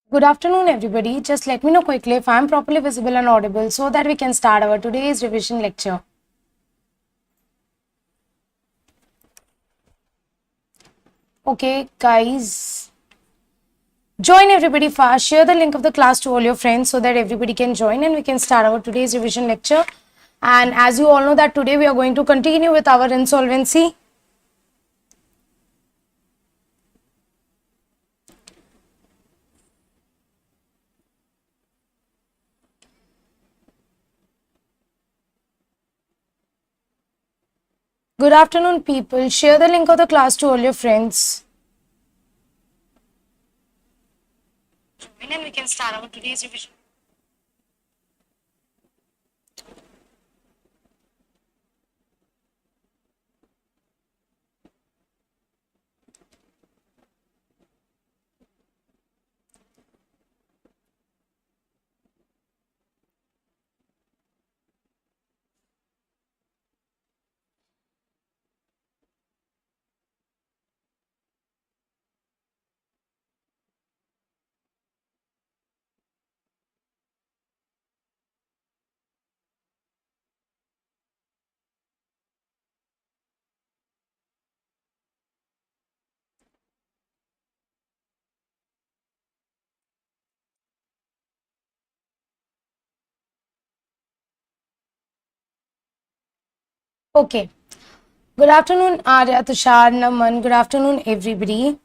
Good afternoon, everybody. Just let me know quickly if I am properly visible and audible so that we can start our today's revision lecture. Okay, guys. Join everybody fast. Share the link of the class to all your friends so that everybody can join and we can start our today's revision lecture. And as you all know that today we are going to continue with our insolvency. Good afternoon, people. Share the link of the class to all your friends. Join and we can start our today's revision. Okay. Good afternoon, Arya, Tushar, Naman. Good afternoon, everybody.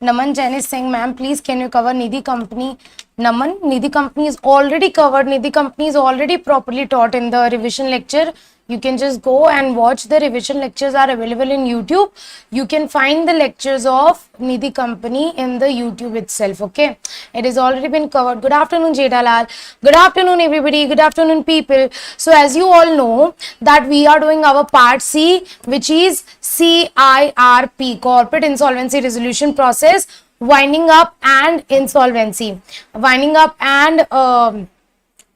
Naman Jain is saying, ma'am, please can you cover Nidhi Company? Naman, Nidhi Company is already covered. Nidhi Company is already properly taught in the revision lecture. You can just go and watch the revision lectures are available in YouTube. You can find the lectures of Nidhi Company in the YouTube itself. Okay, it has already been covered. Good afternoon, Jedalal. Good afternoon, everybody. Good afternoon, people. So as you all know that we are doing our part C, which is CIRP, Corporate Insolvency Resolution Process, winding up and insolvency, winding up and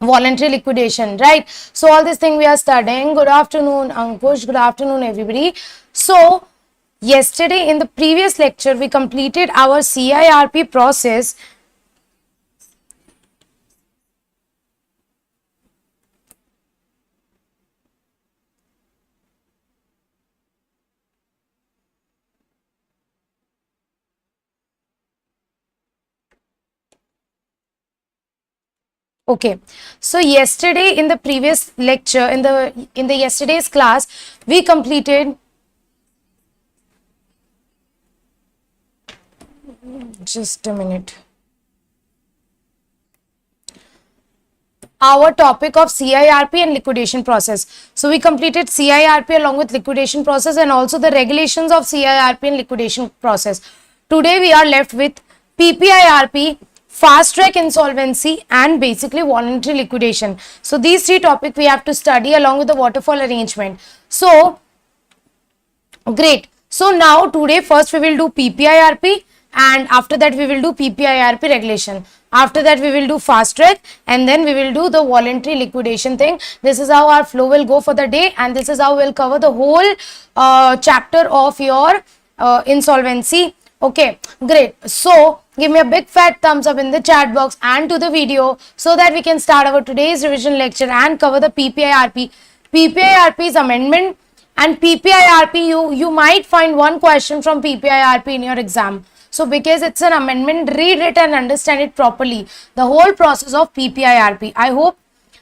voluntary liquidation, right? So all this thing we are studying. Good afternoon, Ankush. Good afternoon, everybody. So yesterday in the previous lecture we completed our CIRP process. Okay, so yesterday in the previous lecture, in the yesterday's class, we completed, just a minute, our topic of CIRP and liquidation process. So we completed CIRP along with liquidation process and also the regulations of CIRP and liquidation process. Today we are left with PPIRP, fast track insolvency, and basically voluntary liquidation. So these three topics we have to study along with the waterfall arrangement. So great. So now today first we will do PPIRP and after that we will do PPIRP regulation. After that we will do fast track and then we will do the voluntary liquidation thing. This is how our flow will go for the day and this is how we'll cover the whole chapter of your insolvency. Okay, great. So give me a big fat thumbs up in the chat box and to the video so that we can start our today's revision lecture and cover the PPIRP. PPIRP's amendment and PPIRP, you might find one question from PPIRP in your exam. So because it's an amendment, read it and understand it properly. The whole process of PPIRP. I hope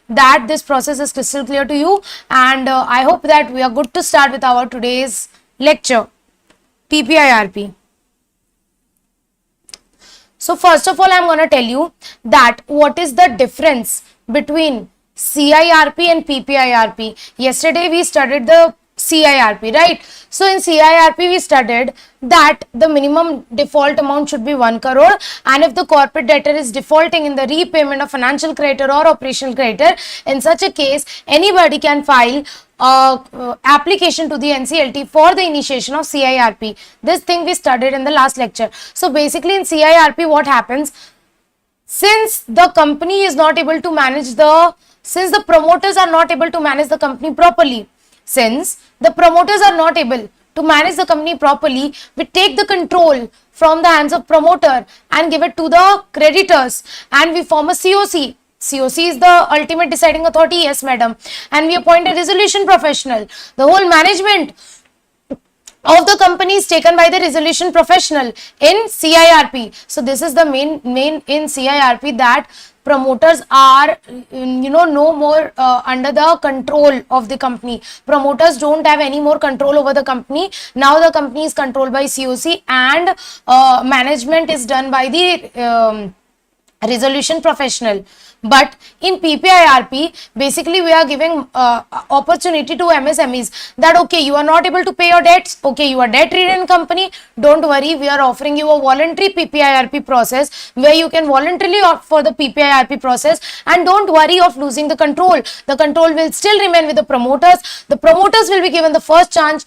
that this process is crystal clear to you and I hope that we are good to start with our today's lecture. PPIRP. So first of all, I'm going to tell you that what is the difference between CIRP and PPIRP. Yesterday we studied the CIRP, right? So in CIRP we studied that the minimum default amount should be 1 crore and if the corporate debtor is defaulting in the repayment of financial creditor or operational creditor, in such a case anybody can file application to the NCLT for the initiation of CIRP. This thing we studied in the last lecture. So basically in CIRP what happens, since the company is not able to manage since the promoters are not able to manage the company properly, Since the promoters are not able to manage the company properly, we take the control from the hands of promoter and give it to the creditors, and we form a COC. COC is the ultimate deciding authority, yes madam, and we appoint a resolution professional. The whole management of the company is taken by the resolution professional in CIRP. So this is the main in CIRP, that promoters are no more under the control of the company. Promoters don't have any more control over the company. Now the company is controlled by COC, and management is done by the resolution professional. But in PPIRP, basically we are giving opportunity to MSMEs that okay, you are not able to pay your debts, okay, you are debt-ridden company, don't worry, we are offering you a voluntary PPIRP process where you can voluntarily opt for the PPIRP process, and don't worry of losing the control. The control will still remain with the promoters. The promoters will be given the first chance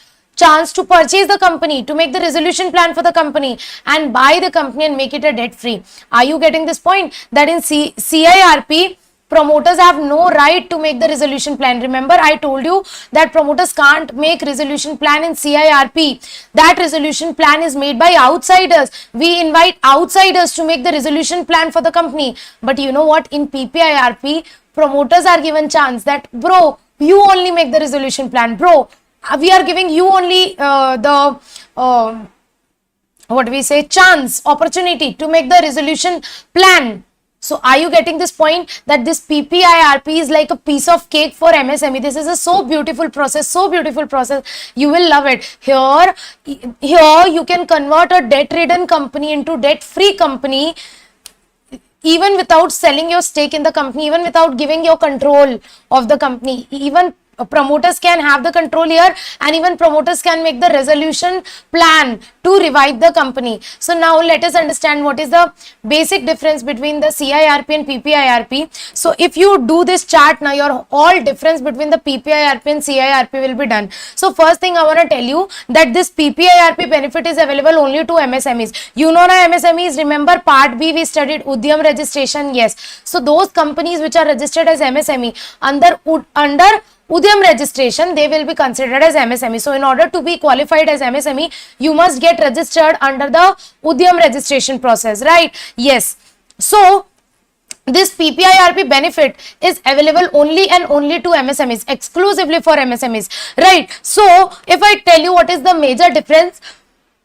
to purchase the company, to make the resolution plan for the company and buy the company and make it a debt free. Are you getting this point? That in CIRP, promoters have no right to make the resolution plan. Remember, I told you that promoters can't make resolution plan in CIRP. That resolution plan is made by outsiders. We invite outsiders to make the resolution plan for the company. But you know what? In PPIRP, promoters are given chance that bro, you only make the resolution plan, bro. We are giving you only chance, opportunity to make the resolution plan. So are you getting this point, that this PPIRP is like a piece of cake for MSME? This is a so beautiful process, you will love it. Here you can convert a debt-ridden company into debt-free company, even without selling your stake in the company, even without giving your control of the company. Even promoters can have the control here, and even promoters can make the resolution plan to revive the company. So now let us understand what is the basic difference between the CIRP and PPIRP. So if you do this chart now, your all difference between the PPIRP and CIRP will be done. So first thing I want to tell you that this PPIRP benefit is available only to MSMEs. You know now MSMEs, remember part B we studied Udyam registration, yes. So those companies which are registered as MSME under Udyam registration, they will be considered as MSME. So in order to be qualified as MSME, you must get registered under the Udyam registration process, right? Yes. So this PPIRP benefit is available only and only to MSMEs, exclusively for MSMEs, right? So if I tell you what is the major difference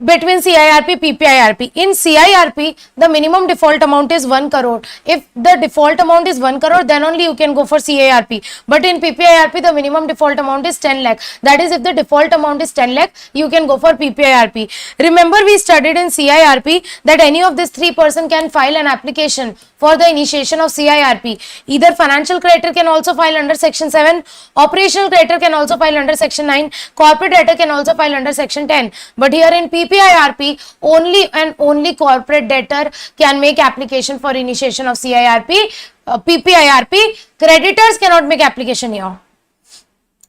between CIRP, PPIRP. In CIRP, the minimum default amount is 1 crore. If the default amount is 1 crore, then only you can go for CIRP. But in PPIRP, the minimum default amount is 10 lakh. That is, if the default amount is 10 lakh, you can go for PPIRP. Remember, we studied in CIRP that any of these 3 persons can file an application for the initiation of CIRP. Either financial creditor can also file under section 7, operational creditor can also file under section 9, corporate debtor can also file under section 10. But here in PPIRP, only and only corporate debtor can make application for initiation of CIRP. PPIRP, creditors cannot make application here.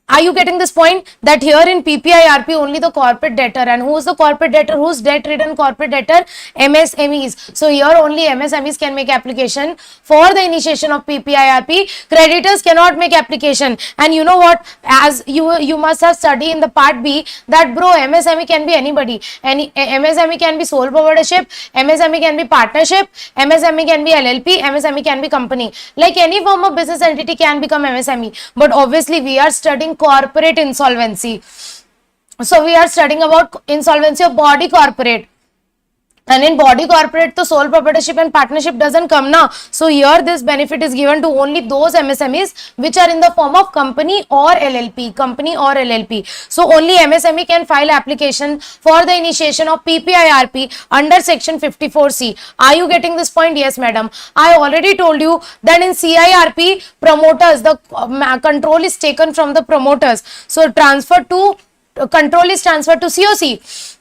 Are you getting this point? That here in PPIRP only the corporate debtor, and who is the corporate debtor? Who's debt-ridden corporate debtor? MSMEs. So here only MSMEs can make application for the initiation of PPIRP. Creditors cannot make application. And you know what? As you must have studied in the part B that bro, MSME can be anybody. MSME can be sole proprietorship, MSME can be partnership, MSME can be LLP, MSME can be company. Like any form of business entity can become MSME. But obviously we are studying corporate insolvency. So we are studying about insolvency of body corporate. And in body corporate, the sole proprietorship and partnership doesn't come now. So here this benefit is given to only those MSMEs which are in the form of company or LLP. Company or LLP. So only MSME can file application for the initiation of PPIRP under section 54C. Are you getting this point? Yes, madam. I already told you that in CIRP, promoters, the control is taken from the promoters. So control is transferred to COC.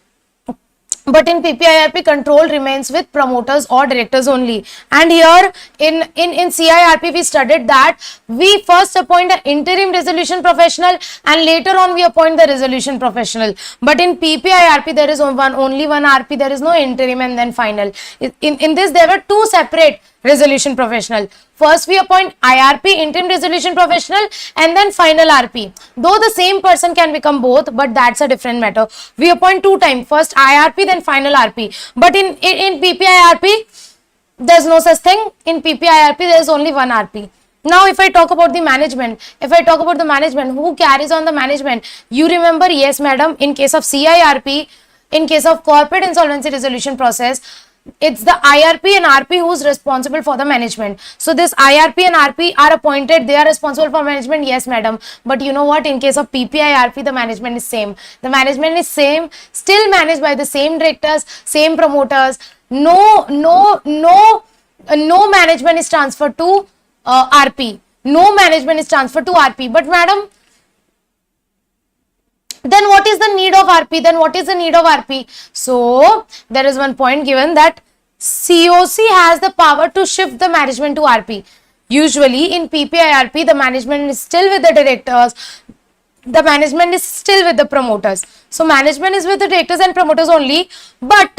But in PPIRP, control remains with promoters or directors only. And here in CIRP, we studied that we first appoint an interim resolution professional and later on we appoint the resolution professional. But in PPIRP, there is only one RP, there is no interim and then final. In this, there were 2 separate resolution professional. First we appoint IRP, interim resolution professional, and then final RP. Though the same person can become both, but that's a different matter. We appoint 2 times, first IRP then final RP. But in PPIRP, there's no such thing. In PPIRP, there's only one RP. Now, if I talk about the management, who carries on the management? You remember, yes, madam, in case of CIRP, in case of corporate insolvency resolution process, it's the IRP and RP who's responsible for the management. So, this IRP and RP are appointed, they are responsible for management, yes, madam. But you know what? In case of PPIRP, the management is same. The management is same, still managed by the same directors, same promoters. No management is transferred to RP. No management is transferred to RP. But madam, then what is the need of RP? So, there is one point given that COC has the power to shift the management to RP. Usually in PPIRP, the management is still with the directors. The management is still with the promoters. So, management is with the directors and promoters only. But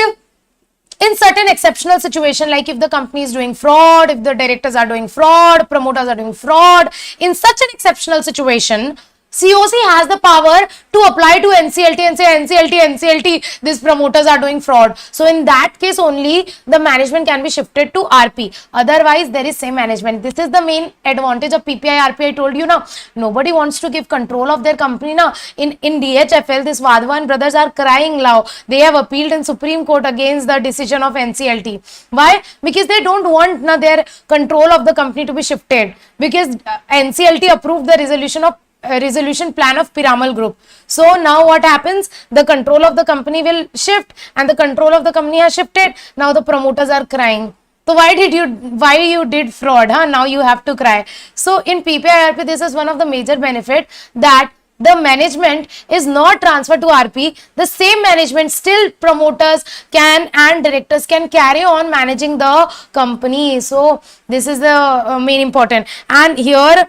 in certain exceptional situation, like if the company is doing fraud, if the directors are doing fraud, promoters are doing fraud, in such an exceptional situation, COC has the power to apply to NCLT and say NCLT, these promoters are doing fraud. So in that case only the management can be shifted to RP. Otherwise there is same management. This is the main advantage of PPI RP. I told you now, nobody wants to give control of their company now. In DHFL, this Vadhavan brothers are crying loud. They have appealed in Supreme Court against the decision of NCLT. Why? Because they don't want their control of the company to be shifted. Because NCLT approved the resolution plan of Piramal Group. So now what happens? The control of the company will shift, and the control of the company has shifted. Now the promoters are crying. So why you did fraud? Huh? Now you have to cry. So in PPIRP, this is one of the major benefit, that the management is not transferred to RP. The same management, still promoters and directors can carry on managing the company. So this is the main important. And here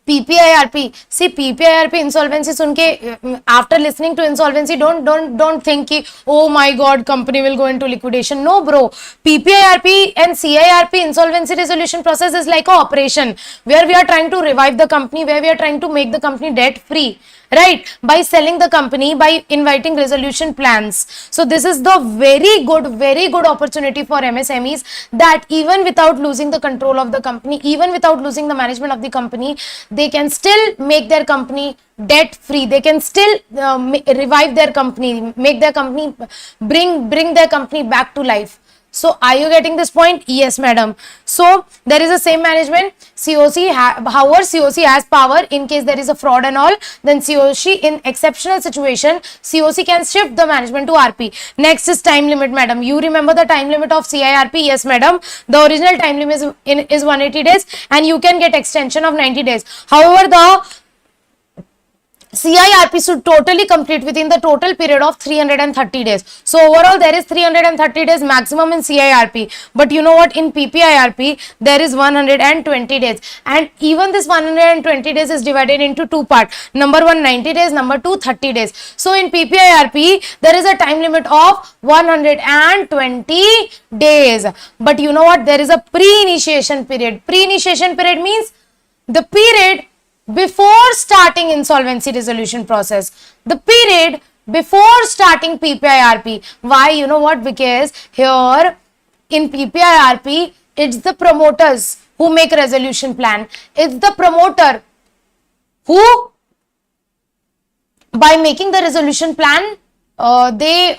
PPIRP, see PPIRP insolvency sunke, after listening to insolvency, don't think ki, oh my god, company will go into liquidation. No bro, PPIRP and CIRP insolvency resolution process is like a operation where we are trying to revive the company, where we are trying to make the company debt free, right, by selling the company, by inviting resolution plans. So this is the very good opportunity for MSMEs, that even without losing the control of the company, even without losing the management of the company, they can still make their company debt free. They can still revive their company, make their company, bring their company back to life. So are you getting this point? Yes, madam. So there is the same management. However, COC has power in case there is a fraud and all. Then COC, in exceptional situation, COC can shift the management to RP. Next is time limit, madam. You remember the time limit of CIRP? Yes, madam. The original time limit is 180 days, and you can get extension of 90 days. However, the CIRP should totally complete within the total period of 330 days. So overall there is 330 days maximum in CIRP. But you know what, in PPIRP there is 120 days. And even this 120 days is divided into 2 parts. Number 1 90 days, number 2 30 days. So in PPIRP there is a time limit of 120 days. But you know what, there is a pre-initiation period. Pre-initiation period means the period before starting insolvency resolution process, the period before starting PPIRP. Why? You know what? Because here in PPIRP, it's the promoters who make resolution plan. It's the promoter who, by making the resolution plan, they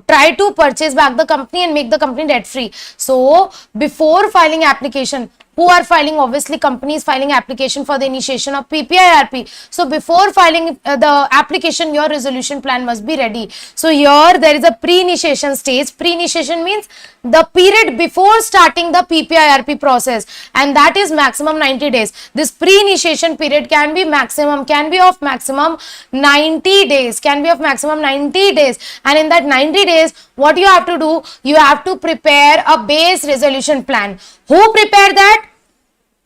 try to purchase back the company and make the company debt free. So before filing application, who are filing? Obviously companies filing application for the initiation of PPIRP. So before filing the application, your resolution plan must be ready. So here there is a pre-initiation stage. Pre-initiation means the period before starting the PPIRP process, and that is maximum 90 days. This pre-initiation period can be of maximum 90 days, and in that 90 days what you have to do, you have to prepare a base resolution plan. Who prepare that?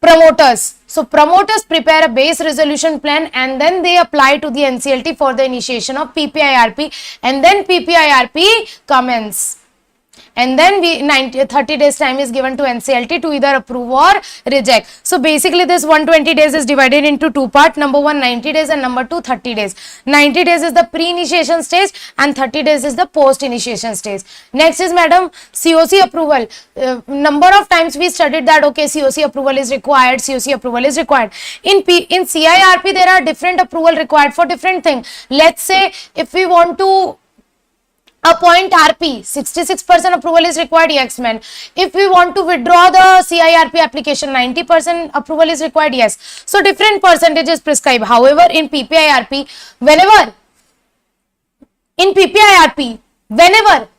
Promoters. So promoters prepare a base resolution plan, and then they apply to the NCLT for the initiation of PPIRP, and then PPIRP commence. and then 30 days time is given to NCLT to either approve or reject. So basically this 120 days is divided into two parts. Number 1 90 days and number 2 30 days. 90 days is the pre-initiation stage and 30 days is the post-initiation stage. Next is madam COC approval. Number of times we studied that okay, COC approval is required, COC approval is required. In CIRP there are different approval required for different things. Let's say if we want to appoint RP, 66% approval is required, yes man. If we want to withdraw the CIRP application, 90% approval is required, yes. So different percentages prescribed. However, in PPIRP, whenever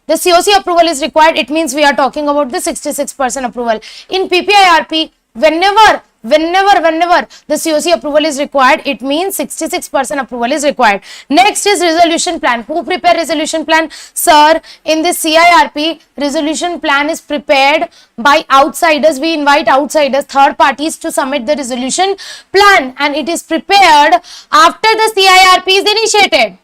the COC approval is required, it means we are talking about the 66% approval. In PPIRP, whenever the COC approval is required, it means 66% approval is required. Next is resolution plan. Who prepare resolution plan? Sir, in this CIRP, resolution plan is prepared by outsiders. We invite outsiders, third parties to submit the resolution plan, and it is prepared after the CIRP is initiated.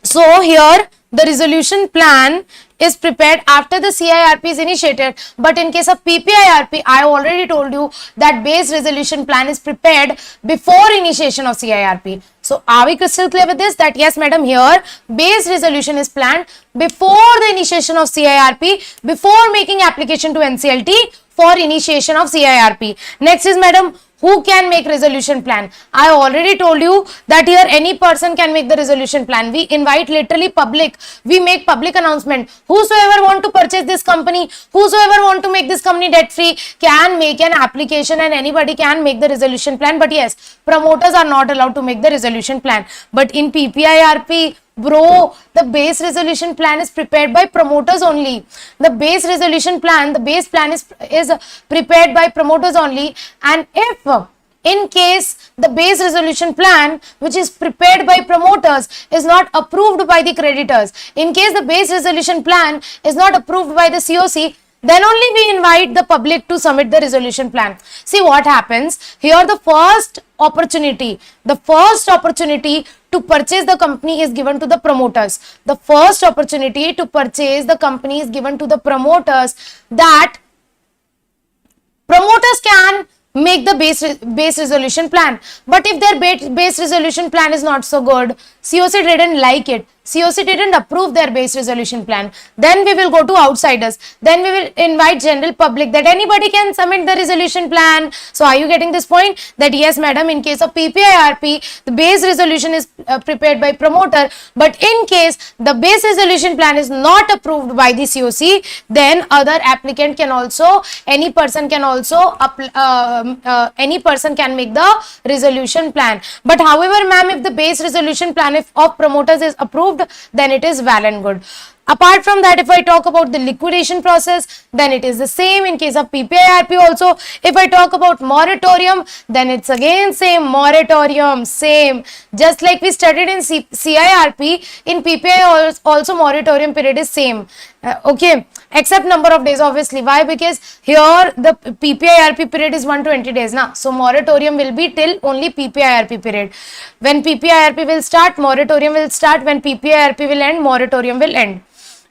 So here the resolution plan is prepared after the CIRP is initiated, but in case of PPIRP, I already told you that base resolution plan is prepared before initiation of CIRP. So are we crystal clear with this? That yes madam, here base resolution is planned before the initiation of CIRP, before making application to NCLT for initiation of CIRP. Next is madam, who can make resolution plan? I already told you that here any person can make the resolution plan. We invite literally public. We make public announcement. Whosoever want to purchase this company, whosoever want to make this company debt free can make an application, and anybody can make the resolution plan. But yes, promoters are not allowed to make the resolution plan. But in PPIRP, bro, the base resolution plan is prepared by promoters only. The base resolution plan, the base plan is prepared by promoters only. And if in case the base resolution plan which is prepared by promoters is not approved by the creditors, in case the base resolution plan is not approved by the COC, then only we invite the public to submit the resolution plan. See what happens here, the first opportunity to purchase the company is given to the promoters. The first opportunity to purchase the company is given to the promoters, that promoters can make the base resolution plan. But if their base resolution plan is not so good, COC didn't like it, COC didn't approve their base resolution plan, then we will go to outsiders. Then we will invite general public, that anybody can submit the resolution plan. So are you getting this point? That yes madam, in case of PPIRP, the base resolution is prepared by promoter, but in case the base resolution plan is not approved by the COC, then other applicant can also, any person can make the resolution plan. But however ma'am, if the base resolution plan of promoters is approved, then it is well and good. Apart from that, if I talk about the liquidation process, then it is the same in case of PPIRP also. If I talk about moratorium, then it's again same, moratorium, same. Just like we studied in CIRP, in PPI also moratorium period is same. Okay, except number of days obviously. Why? Because here the PPIRP period is 120 days now. So moratorium will be till only PPIRP period. When PPIRP will start, moratorium will start. When PPIRP will end, moratorium will end.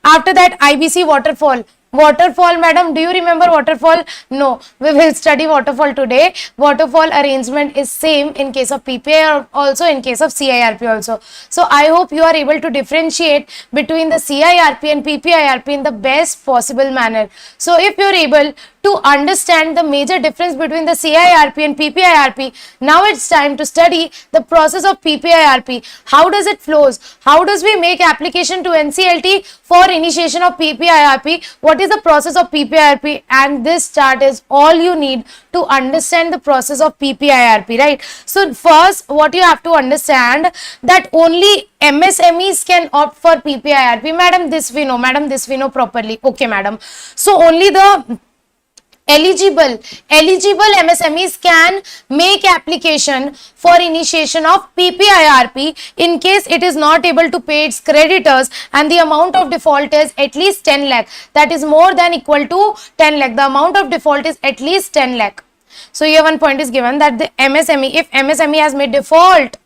After that, IBC waterfall. Waterfall, madam, do you remember waterfall? No, we will study waterfall today. Waterfall arrangement is same in case of PPI also, in case of CIRP also. So I hope you are able to differentiate between the CIRP and PPIRP in the best possible manner. So if you are able to understand the major difference between the CIRP and PPIRP, now it's time to study the process of PPIRP. How does it flows? How does we make application to NCLT for initiation of PPIRP? What is the process of PPIRP? And this chart is all you need to understand the process of PPIRP, right? So first, what you have to understand, that only MSMEs can opt for PPIRP. Madam, this we know. Madam, this we know properly. Okay, madam. So only the eligible MSMEs can make application for initiation of PPIRP in case it is not able to pay its creditors and the amount of default is at least 10 lakh. That is more than equal to 10 lakh. The amount of default is at least 10 lakh. So here one point is given, that the MSME, if MSME has made default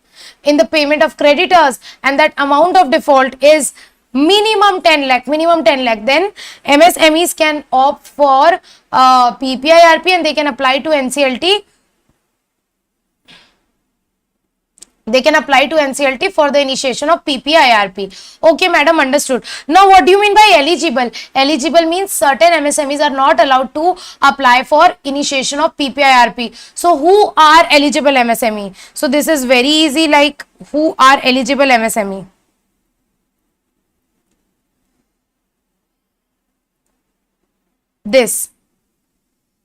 in the payment of creditors and that amount of default is minimum 10 lakh, then MSMEs can opt for PPIRP and they can apply to NCLT. They can apply to NCLT for the initiation of PPIRP. Okay, madam, understood. Now, what do you mean by eligible? Eligible means certain MSMEs are not allowed to apply for initiation of PPIRP. So, who are eligible MSME? So, this is very easy, like who are eligible MSME? This.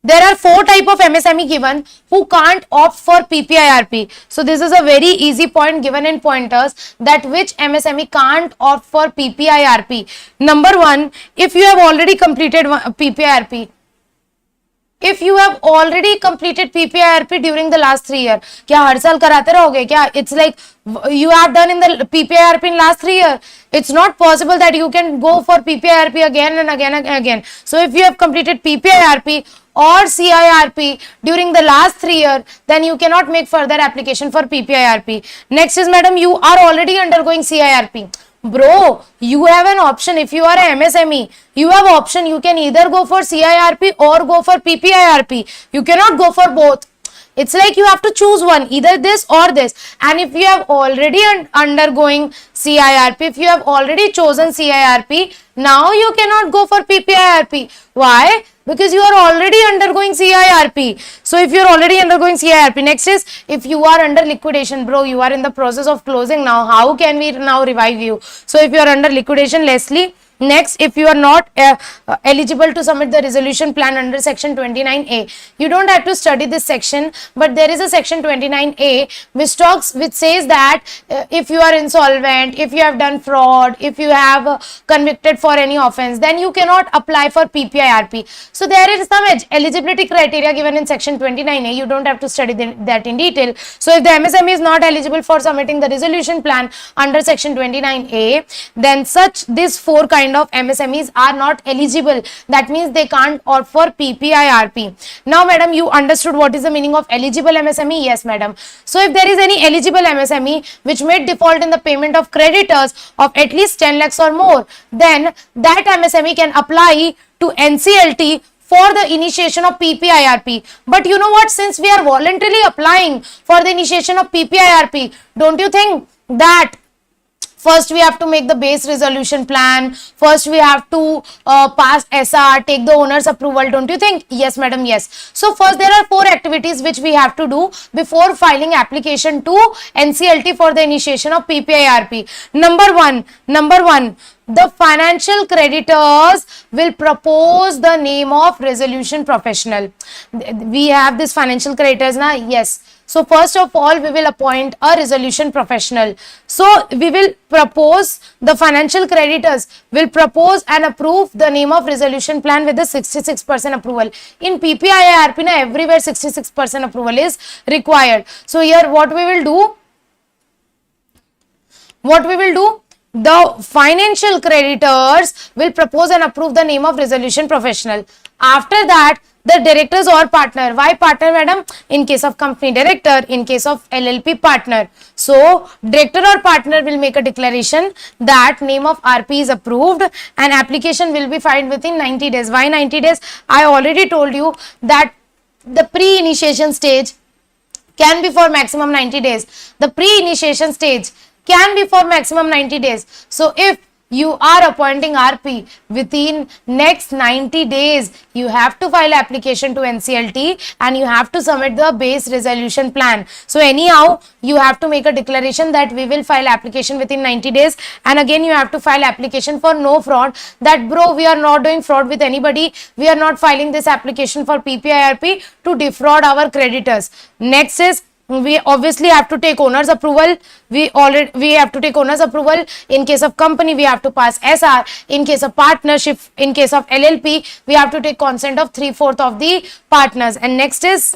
There are 4 type of MSME given who can't opt for PPIRP. So this is a very easy point given in pointers, that which MSME can't opt for PPIRP. Number 1, if you have already completed PPIRP. If you have already completed PPIRP during the last 3 years, क्या हर साल कराते रहोगे क्या? It's like you have done in the PPIRP in last 3 years. It's not possible that you can go for PPIRP again and again and again. So if you have completed PPIRP or CIRP during the last 3 years, then you cannot make further application for PPIRP. Next is, madam, you are already undergoing CIRP. Bro, you have an option. If you are a MSME, you have option. You can either go for CIRP or go for PPIRP. You cannot go for both. It's like you have to choose one, either this or this. And if you have already undergoing CIRP, if you have already chosen CIRP, now you cannot go for PPIRP. Why? Because you are already undergoing CIRP. So if you are already undergoing CIRP, next is, if you are under liquidation, bro, you are in the process of closing now, how can we now revive you? So if you are under liquidation, Leslie. Next, if you are not eligible to submit the resolution plan under section 29A, you don't have to study this section, but there is a section 29A which says that if you are insolvent, if you have done fraud, if you have convicted for any offense, then you cannot apply for PPIRP. So there is some eligibility criteria given in section 29A. You don't have to study that in detail. So if the MSME is not eligible for submitting the resolution plan under section 29A, then these 4 kind of MSMEs are not eligible. That means they can't opt for PPIRP. Now, madam, you understood what is the meaning of eligible MSME? Yes, madam. So if there is any eligible MSME which made default in the payment of creditors of at least 10 lakhs or more, then that MSME can apply to NCLT for the initiation of PPIRP. But you know what? Since we are voluntarily applying for the initiation of PPIRP, don't you think that first we have to make the base resolution plan, first we have to pass SR, take the owner's approval, don't you think? Yes, madam, yes. So first there are 4 activities which we have to do before filing application to NCLT for the initiation of PPIRP. Number one, the financial creditors will propose the name of resolution professional. We have this financial creditors now, yes. So first of all, we will appoint a resolution professional. So we will propose, the financial creditors will propose and approve the name of resolution plan with the 66% approval. In PPIRP, everywhere 66% approval is required. So here what we will do? The financial creditors will propose and approve the name of resolution professional. After that, the directors or partner. Why partner, madam? In case of company, director. In case of LLP, partner. So director or partner will make a declaration that name of RP is approved and application will be filed within 90 days. Why 90 days? I already told you that the pre-initiation stage can be for maximum 90 days. The pre-initiation stage can be for maximum 90 days. So if you are appointing RP within next 90 days, you have to file application to NCLT and you have to submit the base resolution plan. So anyhow, you have to make a declaration that we will file application within 90 days, and again you have to file application for no fraud, that bro, we are not doing fraud with anybody, we are not filing this application for PPIRP to defraud our creditors. Next is, we obviously have to take owner's approval. We have to take owner's approval. In case of company, we have to pass SR. In case of partnership, in case of LLP, we have to take consent of 3/4 of the partners. And next is,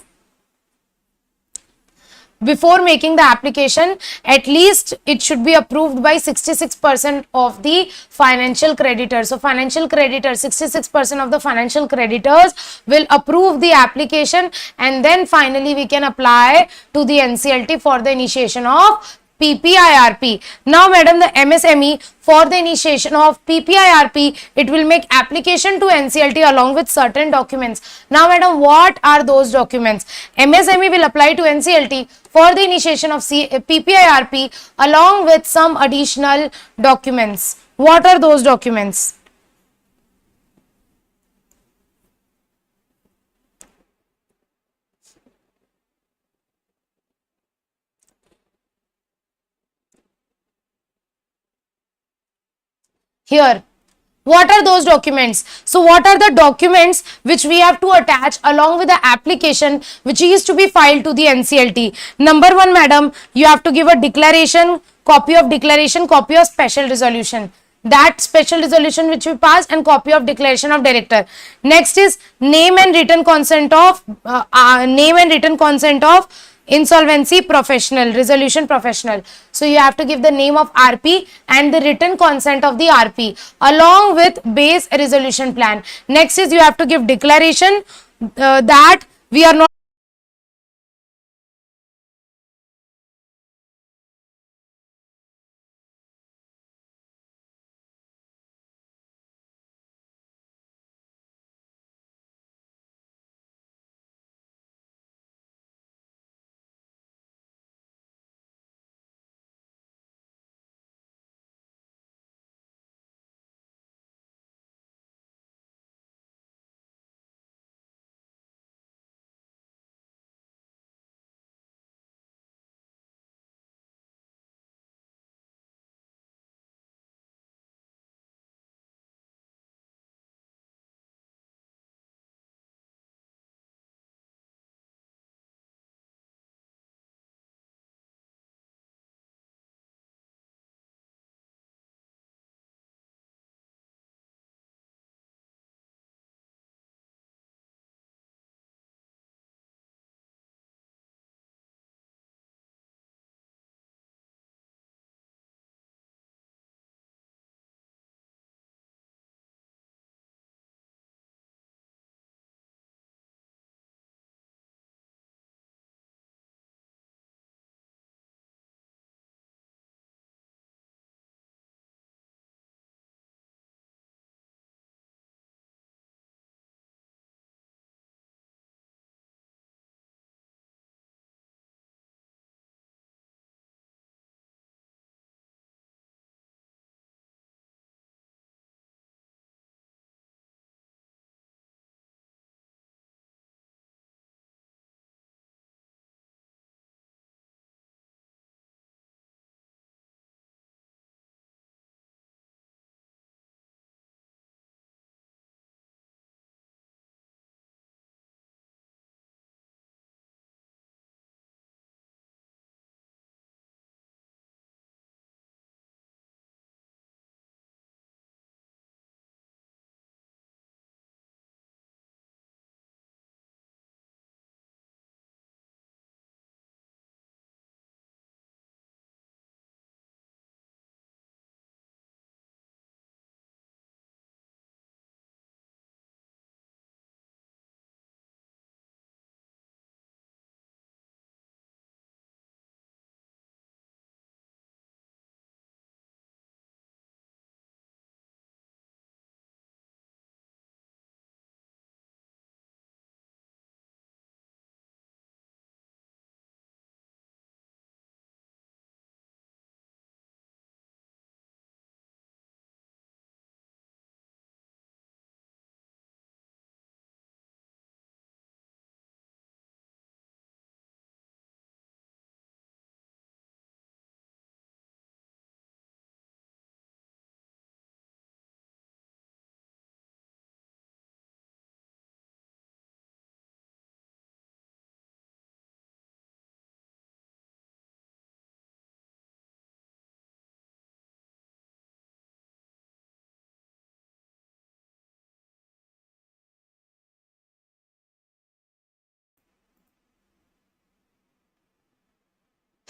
before making the application, at least it should be approved by 66% of the financial creditors. So financial creditors, 66% of the financial creditors will approve the application, and then finally we can apply to the NCLT for the initiation of PPIRP. Now, madam, the MSME for the initiation of PPIRP, it will make application to NCLT along with certain documents. Now, madam, what are those documents? MSME will apply to NCLT for the initiation of PPIRP along with some additional documents. What are those documents? Here, what are those documents? So what are the documents which we have to attach along with the application which is to be filed to the NCLT? Number one, madam, you have to give a declaration, copy of special resolution. That special resolution which we passed, and copy of declaration of director. Next is name and written consent of insolvency professional, resolution professional. So you have to give the name of RP and the written consent of the RP along with base resolution plan. Next is you have to give declaration that we are not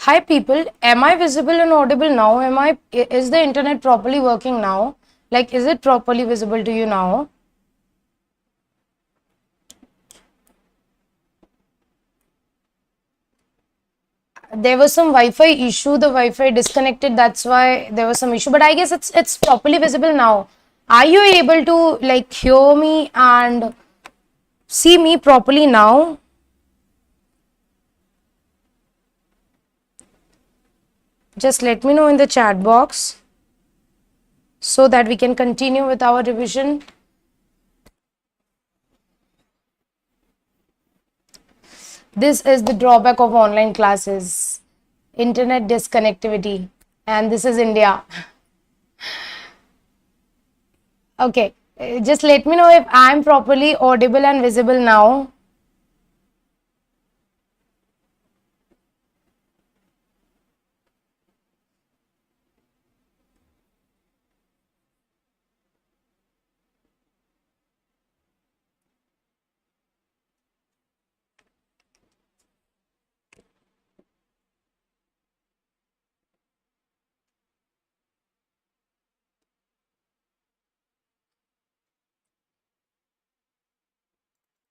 Hi people, am I visible and audible now? Is the internet properly working now? Like, is it properly visible to you now? There was some Wi-Fi issue. The Wi-Fi disconnected. That's why there was some issue. But I guess it's properly visible now. Are you able to like hear me and see me properly now? Just let me know in the chat box so that we can continue with our revision. This is the drawback of online classes, internet disconnectivity, and this is India. Okay, just let me know if I'm properly audible and visible now.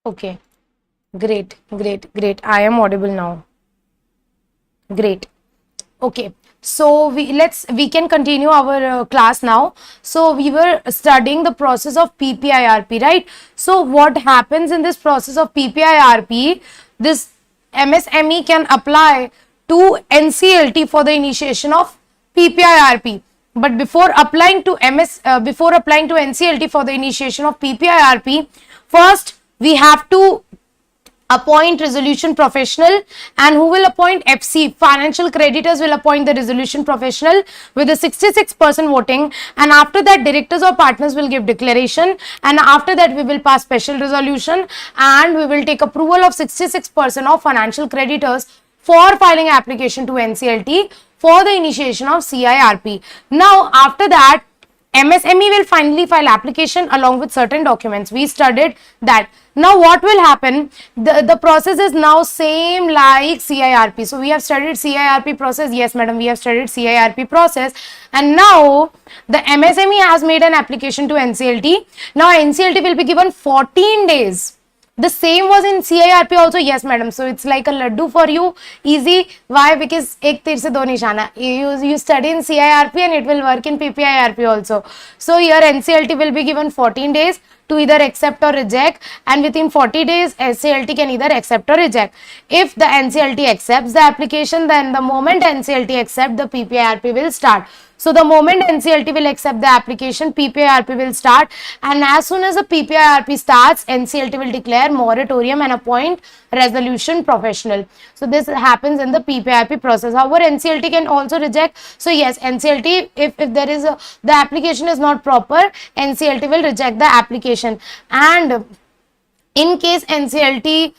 Okay, great. I am audible now. Great. Okay, so we can continue our class now. So we were studying the process of PPIRP, right? So what happens in this process of PPIRP? This MSME can apply to NCLT for the initiation of PPIRP. But before applying to NCLT for the initiation of PPIRP, first we have to appoint resolution professional, and who will appoint FC? Financial creditors will appoint the resolution professional with a 66% voting, and after that directors or partners will give declaration, and after that we will pass special resolution and we will take approval of 66% of financial creditors for filing application to NCLT for the initiation of CIRP. Now after that MSME will finally file application along with certain documents. We studied that. Now what will happen? The process is now same like CIRP. So we have studied CIRP process. Yes, madam, we have studied CIRP process. And now the MSME has made an application to NCLT. Now NCLT will be given 14 days. The same was in CIRP also. Yes, madam. So it's like a laddu for you. Easy. Why? Because ek tir se do nishana. You study in CIRP and it will work in PPIRP also. So here NCLT will be given 14 days to either accept or reject, and within 40 days NCLT can either accept or reject. If the NCLT accepts the application, then the moment NCLT accept, the PPIRP will start. So the moment NCLT will accept the application, PPIRP will start, and as soon as the PPIRP starts, NCLT will declare moratorium and appoint resolution professional. So this happens in the PPIRP process. However, NCLT can also reject. So yes, NCLT, if there is the application is not proper, NCLT will reject the application. And in case NCLT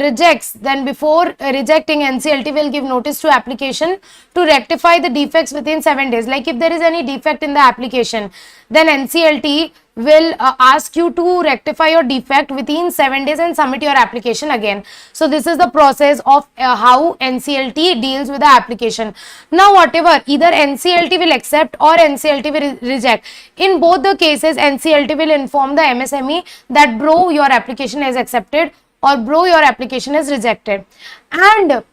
rejects, then before rejecting, NCLT will give notice to application to rectify the defects within 7 days. Like if there is any defect in the application, then NCLT will ask you to rectify your defect within 7 days and submit your application again. So this is the process of how NCLT deals with the application. Now whatever, either NCLT will accept or NCLT will reject. In both the cases, NCLT will inform the MSME that bro, your application is accepted, or bro, your application is rejected. And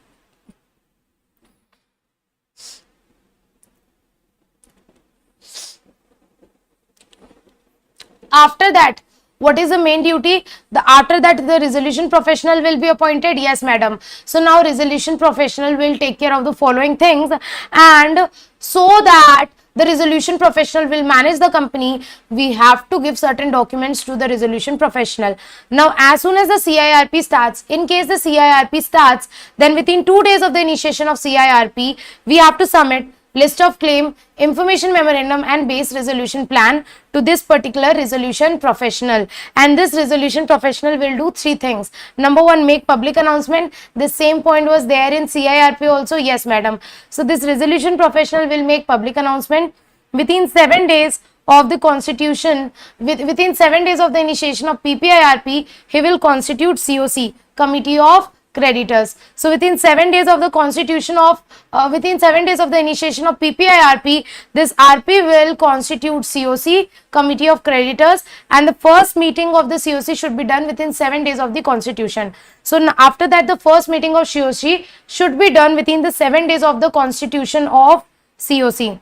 after that, what is the main duty? After that, the resolution professional will be appointed. Yes, madam. So now resolution professional will take care of the following things, and so that the resolution professional will manage the company, we have to give certain documents to the resolution professional. Now as soon as the CIRP starts, in case the CIRP starts, then within 2 days of the initiation of CIRP, we have to submit list of claim, information memorandum and base resolution plan to this particular resolution professional. And this resolution professional will do 3 things. Number 1, make public announcement. The same point was there in CIRP also. Yes, madam. So this resolution professional will make public announcement within 7 days of the constitution. Within 7 days of the initiation of PPIRP, he will constitute COC, Committee of creditors. So within 7 days of the within 7 days of the initiation of PPI-RP, this RP will constitute COC, Committee of Creditors, and the first meeting of the COC should be done within 7 days of the constitution. So after that, the first meeting of COC should be done within the 7 days of the constitution of COC.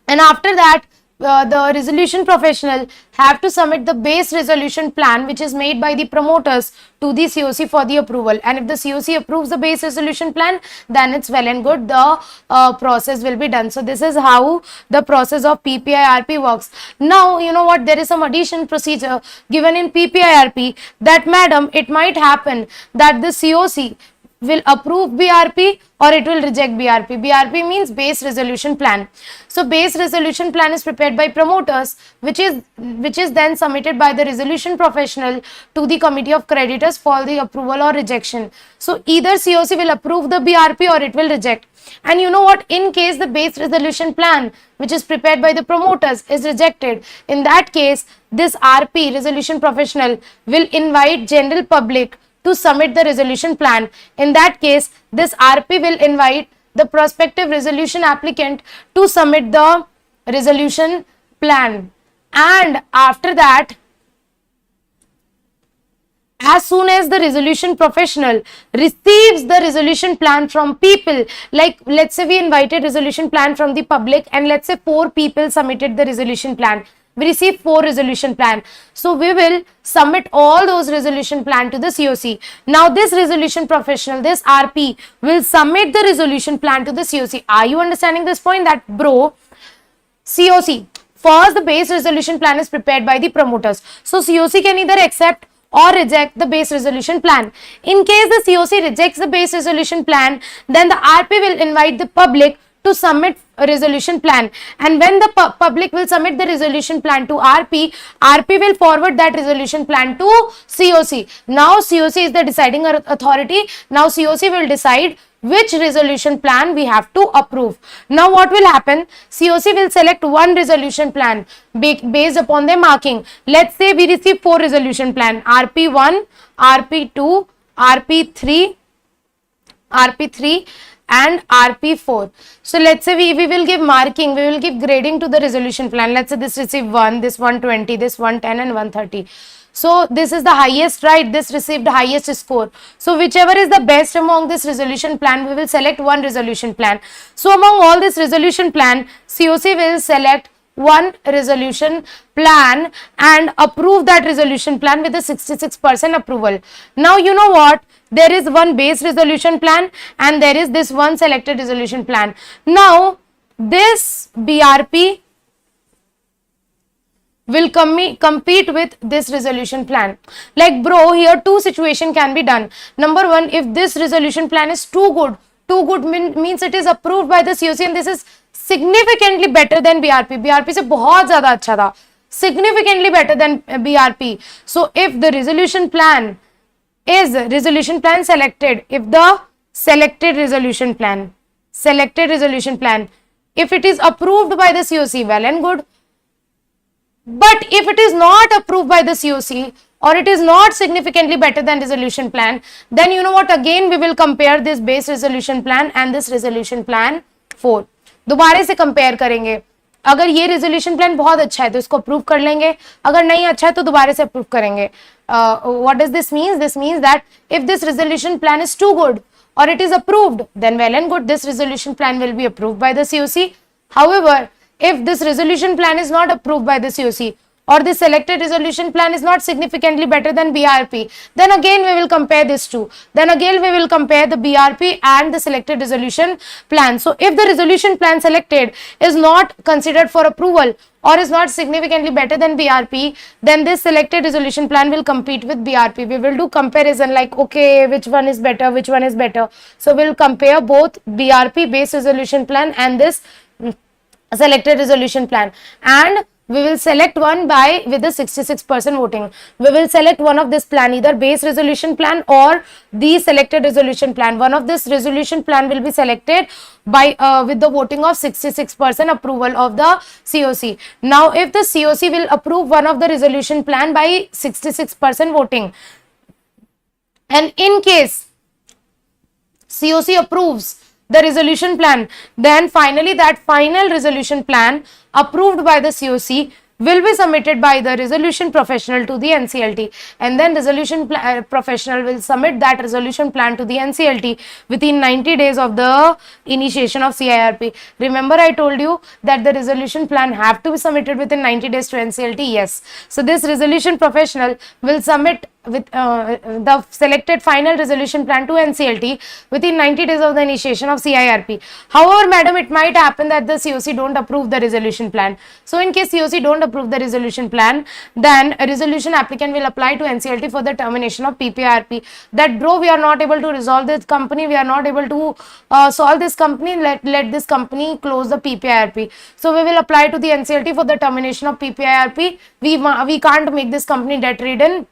And after that, the resolution professional have to submit the base resolution plan which is made by the promoters to the COC for the approval, and if the COC approves the base resolution plan, then it's well and good, the process will be done. So this is how the process of PPI-RP works. Now you know what, there is some addition procedure given in PPI-RP that madam, it might happen that the COC will approve BRP or it will reject BRP. BRP means base resolution plan. So base resolution plan is prepared by promoters, which is then submitted by the resolution professional to the committee of creditors for the approval or rejection. So either COC will approve the BRP or it will reject. And you know what, in case the base resolution plan which is prepared by the promoters is rejected, in that case this RP, resolution professional, will invite general public to submit the resolution plan. In that case, this RP will invite the prospective resolution applicant to submit the resolution plan. And after that, as soon as the resolution professional receives the resolution plan from people, like let's say we invited resolution plan from the public and let's say 4 people submitted the resolution plan. We receive 4 resolution plan. So we will submit all those resolution plan to the COC. Now this resolution professional, this RP, will submit the resolution plan to the COC. Are you understanding this point? That bro, COC, first the base resolution plan is prepared by the promoters. So COC can either accept or reject the base resolution plan. In case the COC rejects the base resolution plan, then the RP will invite the public to submit a resolution plan, and when the public will submit the resolution plan to RP, RP will forward that resolution plan to COC. Now COC is the deciding authority. Now COC will decide which resolution plan we have to approve. Now what will happen? COC will select one resolution plan based upon their marking. Let's say we receive 4 resolution plan, RP1, RP2, RP3, RP3 and RP4. So let's say we will give marking, we will give grading to the resolution plan. Let's say this received 1, this 120, this 110 and 130. So this is the highest, right? This received the highest score. So whichever is the best among this resolution plan, we will select one resolution plan. So among all this resolution plan, COC will select one resolution plan and approve that resolution plan with a 66% approval. Now you know what, there is one base resolution plan and there is this one selected resolution plan. Now this BRP will compete with this resolution plan. Like bro, here 2 situations can be done. Number 1, if this resolution plan is too good means it is approved by the COC and this is significantly better than BRP. BRP से बहुत ज़्यादा अच्छा था, significantly better than BRP. So if the resolution plan is selected, if the selected resolution plan, if it is approved by the COC, well and good. But if it is not approved by the COC or it is not significantly better than resolution plan, then you know what, again we will compare this base resolution plan and this resolution plan 4. दोबारा से compare करेंगे. अगर ये resolution plan बहुत अच्छा है तो इसको अप्रूव कर लेंगे, अगर नहीं अच्छा है तो दोबारा से अप्रूव करेंगे. What does this mean? This means that if this resolution plan is too good or it is approved, then well and good, this resolution plan will be approved by the COC. However, if this resolution plan is not approved by the COC or the selected resolution plan is not significantly better than BRP, then again we will compare these two. Then again we will compare the BRP and the selected resolution plan. So if the resolution plan selected is not considered for approval or is not significantly better than BRP, then this selected resolution plan will compete with BRP. We will do comparison like, okay, which one is better, which one is better. So we will compare both BRP base resolution plan and this selected resolution plan, and we will select one with the 66% voting. We will select one of this plan, either base resolution plan or the selected resolution plan. One of this resolution plan will be selected by with the voting of 66% approval of the COC. Now if the COC will approve one of the resolution plan by 66% voting, and in case COC approves the resolution plan, then finally that final resolution plan approved by the COC will be submitted by the resolution professional to the NCLT, and then resolution professional will submit that resolution plan to the NCLT within 90 days of the initiation of CIRP. Remember I told you that the resolution plan have to be submitted within 90 days to NCLT. Yes, so this resolution professional will submit with the selected final resolution plan to NCLT within 90 days of the initiation of CIRP. However, madam, it might happen that the COC don't approve the resolution plan. So in case COC don't approve the resolution plan, then a resolution applicant will apply to NCLT for the termination of PPIRP. That bro, we are not able to resolve this company, we are not able to solve this company, let this company close the PPIRP. So we will apply to the NCLT for the termination of PPIRP. We can't make this company debt ridden.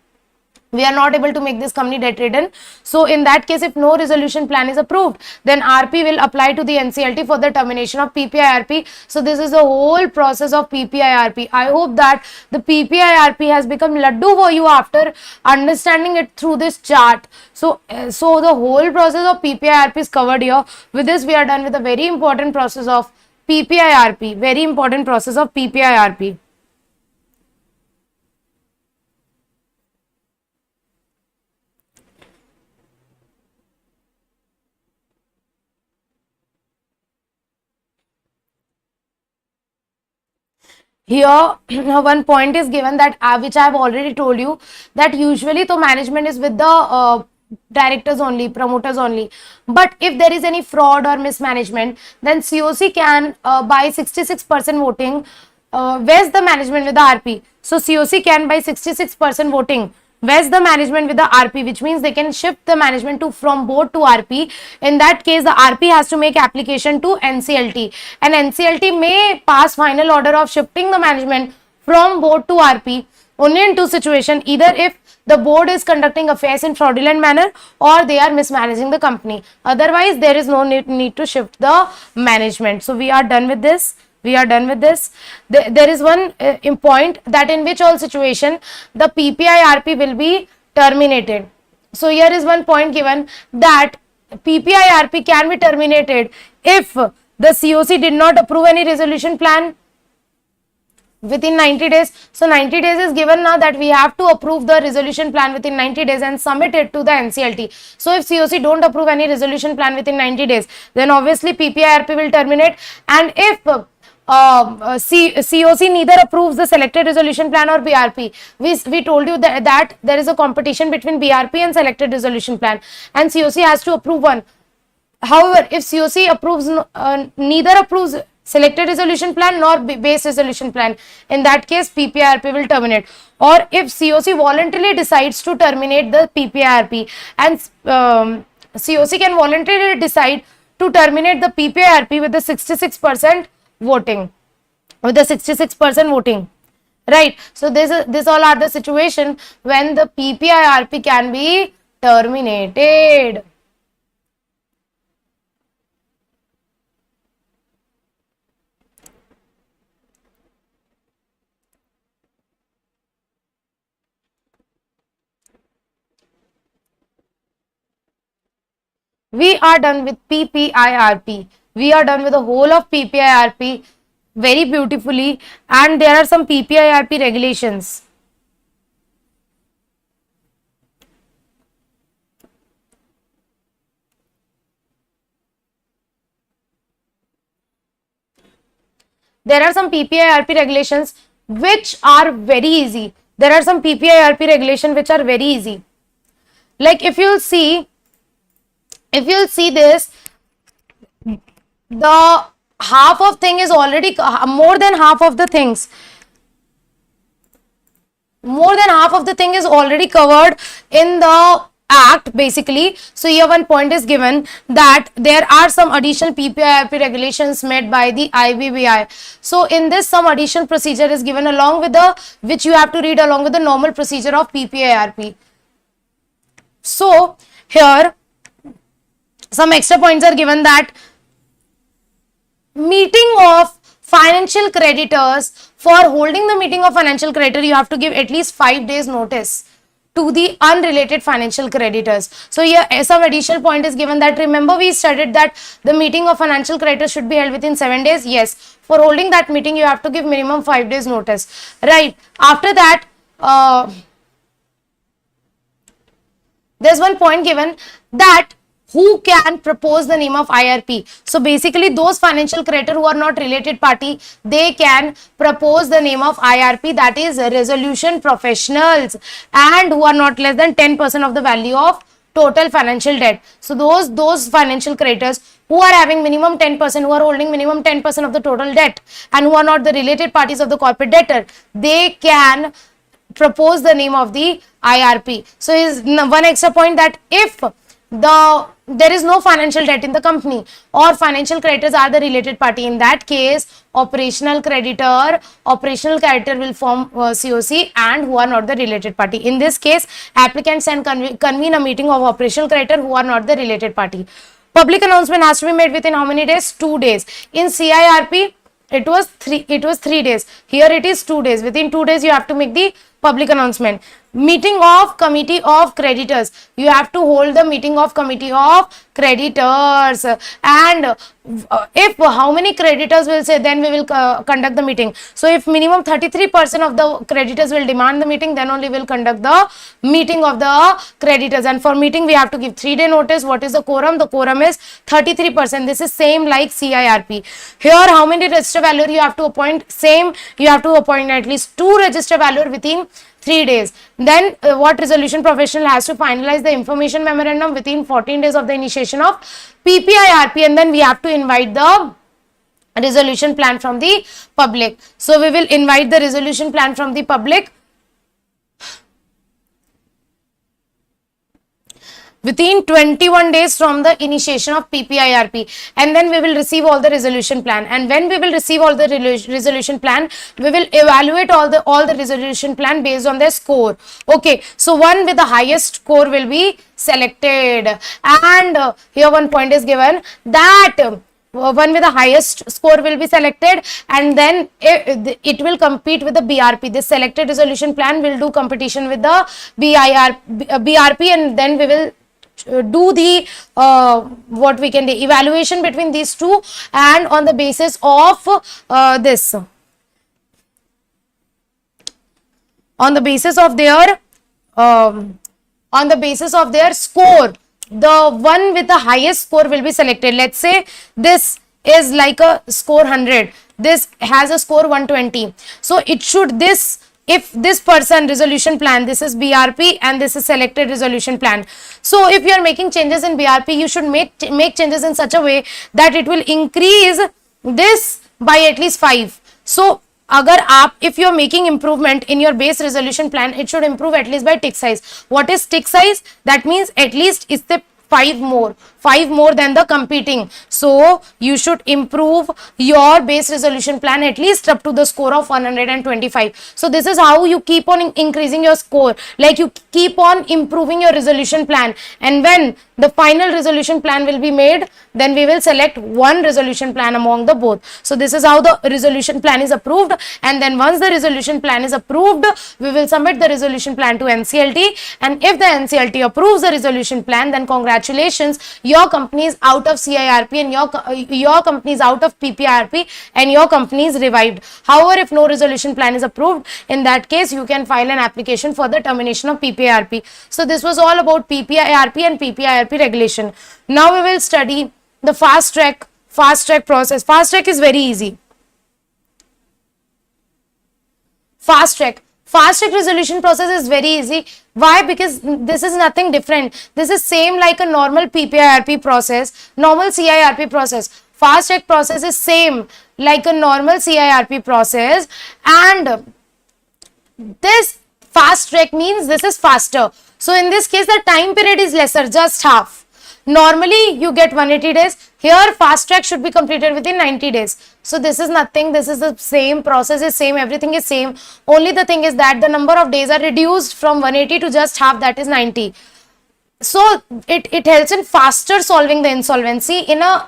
We are not able to make this company debt ridden. So in that case, if no resolution plan is approved, then RP will apply to the NCLT for the termination of PPIRP. So this is the whole process of PPIRP. I hope that the PPIRP has become laddu for you after understanding it through this chart. So the whole process of PPIRP is covered here. With this, we are done with a very important process of PPIRP. Very important process of PPIRP. Here one point is given that which I have already told you, that usually the management is with the directors only, promoters only. But if there is any fraud or mismanagement, then COC can by 66% voting vest the management with the RP. So COC can by 66% voting vest the management with the RP, which means they can shift the management from board to RP. In that case, the RP has to make application to NCLT, and NCLT may pass final order of shifting the management from board to RP only in two situations: either if the board is conducting affairs in fraudulent manner or they are mismanaging the company. Otherwise, there is no need to shift the management. So we are done with this. There is one point that in which all situation the PPIRP will be terminated. So here is one point given that PPIRP can be terminated if the COC did not approve any resolution plan within 90 days. So 90 days is given now, that we have to approve the resolution plan within 90 days and submit it to the NCLT. So if COC don't approve any resolution plan within 90 days, then obviously PPIRP will terminate. And if COC neither approves the selected resolution plan or BRP, we told you that there is a competition between BRP and selected resolution plan, and COC has to approve one. However, if COC approves neither approves selected resolution plan nor base resolution plan, in that case PPIRP will terminate. Or if COC voluntarily decides to terminate the PPIRP, and COC can voluntarily decide to terminate the PPIRP with the 66% voting, right? So this all are the situation when the PPIRP can be terminated. We are done with PPIRP. We are done with the whole of PPIRP very beautifully, and there are some PPIRP regulations. There are some PPIRP regulations which are very easy. There are some PPIRP regulations which are very easy. Like if you'll see this, the half of thing is already, more than half of the things is already covered in the act basically. So here one point is given that there are some additional PPIRP regulations made by the IBBI. So in this, some additional procedure is given along with the, which you have to read along with the normal procedure of PPIRP. So here some extra points are given that meeting of financial creditors, for holding the meeting of financial creditor, you have to give at least 5 days notice. to the unrelated financial creditors. So here some additional point is given that, remember we studied that the meeting of financial creditors should be held within 7 days. Yes, for holding that meeting you have to give minimum 5 days notice, right? After that, there's one point given that who can propose the name of IRP. So basically those financial creditor who are not related party, they can propose the name of IRP, that is resolution professionals, and who are not less than 10% of the value of total financial debt. So those financial creditors who are having minimum 10%, who are holding minimum 10% of the total debt, and who are not the related parties of the corporate debtor, they can propose the name of the IRP. So is one extra point that if there is no financial debt in the company or financial creditors are the related party, in that case operational creditor will form COC, and who are not the related party. In this case, applicants can convene a meeting of operational creditor who are not the related party. Public announcement has to be made within how many days? 2 days. In CIRP it was 3 days. Here it is 2 days. Within 2 days you have to make the public announcement. Meeting of committee of creditors, you have to hold the meeting of committee of creditors, and if how many creditors will say, then we will conduct the meeting. So if minimum 33% of the creditors will demand the meeting, then only will conduct the meeting of the creditors. And for meeting we have to give 3-day notice. What is the quorum? The quorum is 33%. This is same like CIRP. Here how many register valuer you have to appoint? Same, you have to appoint at least 2 register valuer within 3 days. Then what resolution professional has to finalize the information memorandum within 14 days of the initiation of PPIRP, and then we have to invite the resolution plan from the public. So we will invite the resolution plan from the public within 21 days from the initiation of PPIRP, and then we will receive all the resolution plan. And when we will receive all the resolution plan, we will evaluate all the resolution plan based on their score. Okay, so one with the highest score will be selected, and here one point is given that one with the highest score will be selected, and then it will compete with the BRP. This selected resolution plan will do competition with the BRP, and then we will do the what we can do evaluation between these two, and on the basis of this, on the basis of their score, the one with the highest score will be selected. Let's say this is like a score 100, this has a score 120, so it should if this person resolution plan, this is BRP and this is selected resolution plan. So if you are making changes in BRP, you should make changes in such a way that it will increase this by at least 5. So if you are making improvement in your base resolution plan, it should improve at least by tick size. What is tick size? That means at least is the 5 more than the competing. So you should improve your base resolution plan at least up to the score of 125. So this is how you keep on increasing your score, like you keep on improving your resolution plan, and when the final resolution plan will be made, then we will select one resolution plan among the both. So this is how the resolution plan is approved, and then once the resolution plan is approved, we will submit the resolution plan to NCLT, and if the NCLT approves the resolution plan, then congratulations, your company is out of CIRP and your company is out of PPIRP and your company is revived. However, if no resolution plan is approved, in that case you can file an application for the termination of PPIRP. So this was all about PPIRP and PPIRP regulation. Now we will study the fast track process. Fast track is very easy. Fast track resolution process is very easy. Why? Because this is nothing different. This is same like a normal PPIRP process, normal CIRP process. Fast track process is same like a normal CIRP process, and this fast track means this is faster. So in this case the time period is lesser, just half. Normally you get 180 days. Here fast track should be completed within 90 days. So this is nothing. This is the same, process is same, everything is same. Only the thing is that the number of days are reduced from 180 to just half, that is 90. So it helps in faster solving the insolvency in a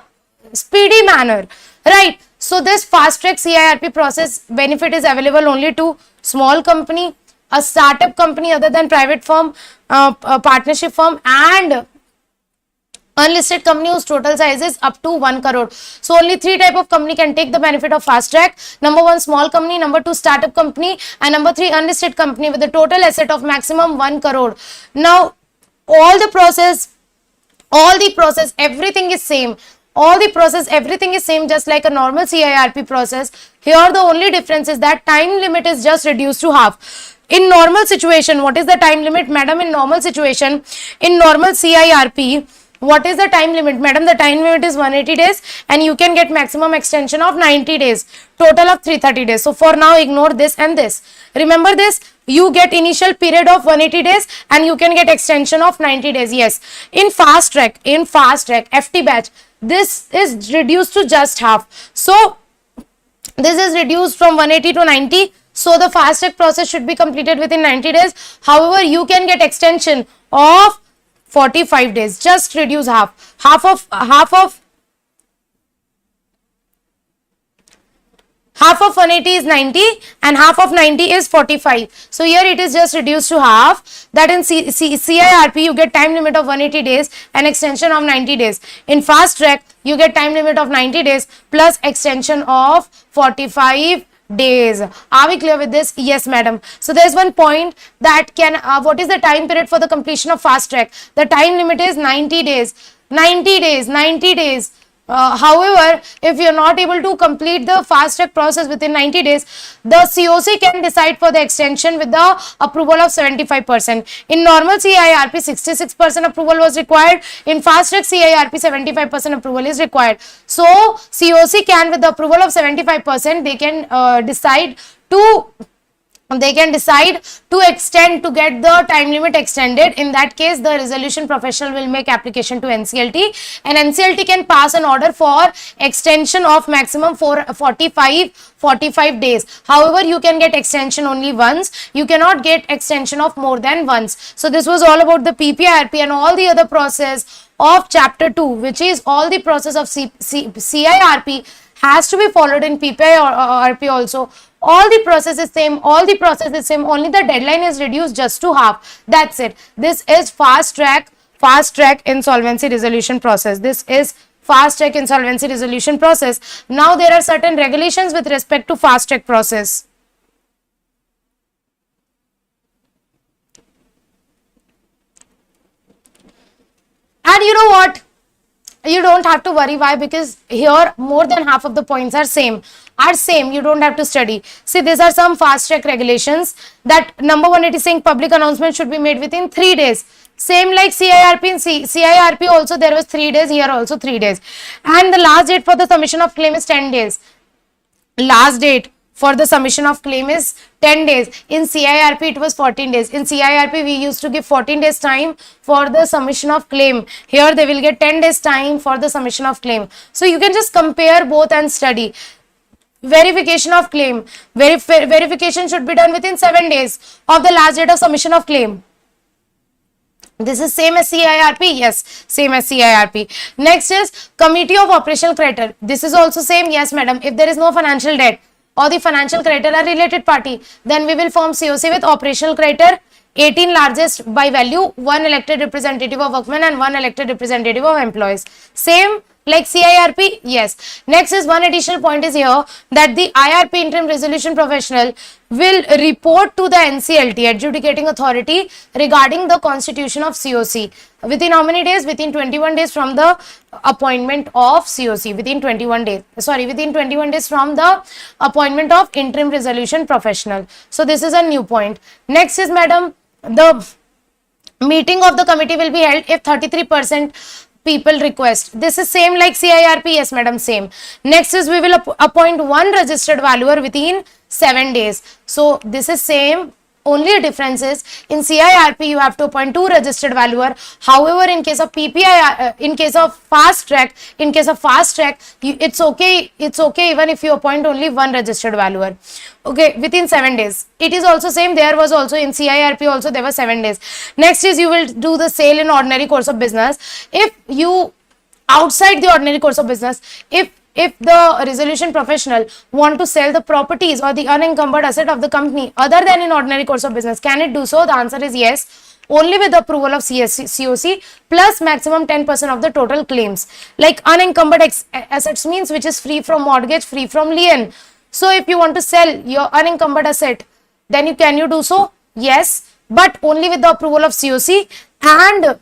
speedy manner, right? So this fast track CIRP process benefit is available only to small company, a startup company other than private firm, partnership firm, and unlisted company whose total size is up to 1 crore. So only 3 type of company can take the benefit of fast track. Number 1, small company. Number 2, startup company. And number 3, unlisted company with a total asset of maximum 1 crore. Now, all the process, everything is same. Everything is same, just like a normal CIRP process. Here the only difference is that time limit is just reduced to half. In normal situation, what is the time limit, madam? In normal situation, in normal CIRP, what is the time limit, madam? The time limit is 180 days and you can get maximum extension of 90 days, total of 330 days. So for now, ignore this and this. Remember this, you get initial period of 180 days and you can get extension of 90 days. Yes, in fast track, FT batch, this is reduced to just half. So this is reduced from 180 to 90. So the fast track process should be completed within 90 days. However, you can get extension of 45 days, just reduce half. Half of 180 is 90 and half of 90 is 45. So here it is just reduced to half. That in CIRP you get time limit of 180 days and extension of 90 days. In fast track you get time limit of 90 days plus extension of 45 days. Are we clear with this? Yes, madam. So there is one point that can what is the time period for the completion of fast track? The time limit is 90 days. 90 days. However, if you are not able to complete the fast track process within 90 days, the COC can decide for the extension with the approval of 75%. In normal CIRP, 66% approval was required. In fast track CIRP, 75% approval is required. So COC can, with the approval of 75%, they can decide to extend, to get the time limit extended. In that case, the resolution professional will make application to NCLT and NCLT can pass an order for extension of maximum for 45 days. However, you can get extension only once. You cannot get extension of more than once. So this was all about the PPIRP and all the other process of chapter 2, which is all the process of CIRP has to be followed in PPIRP also. All the process is same, only the deadline is reduced just to half. That's it. This is fast track insolvency resolution process. Now there are certain regulations with respect to fast track process. And you know what? You don't have to worry. Why? Because here more than half of the points are same. You don't have to study. See, these are some fast track regulations. That number 1, it is saying public announcement should be made within 3 days. Same like CIRP. In CIRP also there was 3 days, here also 3 days. And the last date for the submission of claim is 10 days. Last date for the submission of claim is 10 days. In CIRP it was 14 days. In CIRP we used to give 14 days time for the submission of claim. Here they will get 10 days time for the submission of claim. So you can just compare both and study. Verification of claim. Verification should be done within 7 days of the last date of submission of claim. This is same as CIRP. Yes, same as CIRP. Next is committee of operational creditor. This is also same. Yes, madam. If there is no financial debt or the financial creditor are related party, then we will form COC with operational creditor, 18 largest by value, 1 elected representative of workmen and 1 elected representative of employees. Same like CIRP. Yes. Next is one additional point is here that the IRP interim resolution professional will report to the NCLT adjudicating authority regarding the constitution of COC within how many days? Within 21 days from the appointment of COC. Within 21 days from the appointment of interim resolution professional. So this is a new point. Next is, madam, the meeting of the committee will be held if 33% people request. This is same like CIRP. Yes, madam, same. Next is we will appoint 1 registered valuer within 7 days. So this is same. Only difference is in CIRP you have to appoint 2 registered valuer. However, in case of in case of fast track, it's okay even if you appoint only 1 registered valuer. Okay, within 7 days. It is also same. There was also in CIRP also there were 7 days. Next is you will do the sale in ordinary course of business. If you outside the ordinary course of business, if if the resolution professional want to sell the properties or the unencumbered asset of the company other than in ordinary course of business, can it do so? The answer is yes, only with the approval of COC plus maximum 10% of the total claims. Like unencumbered assets means which is free from mortgage, free from lien. So if you want to sell your unencumbered asset, then can you do so? Yes, but only with the approval of COC and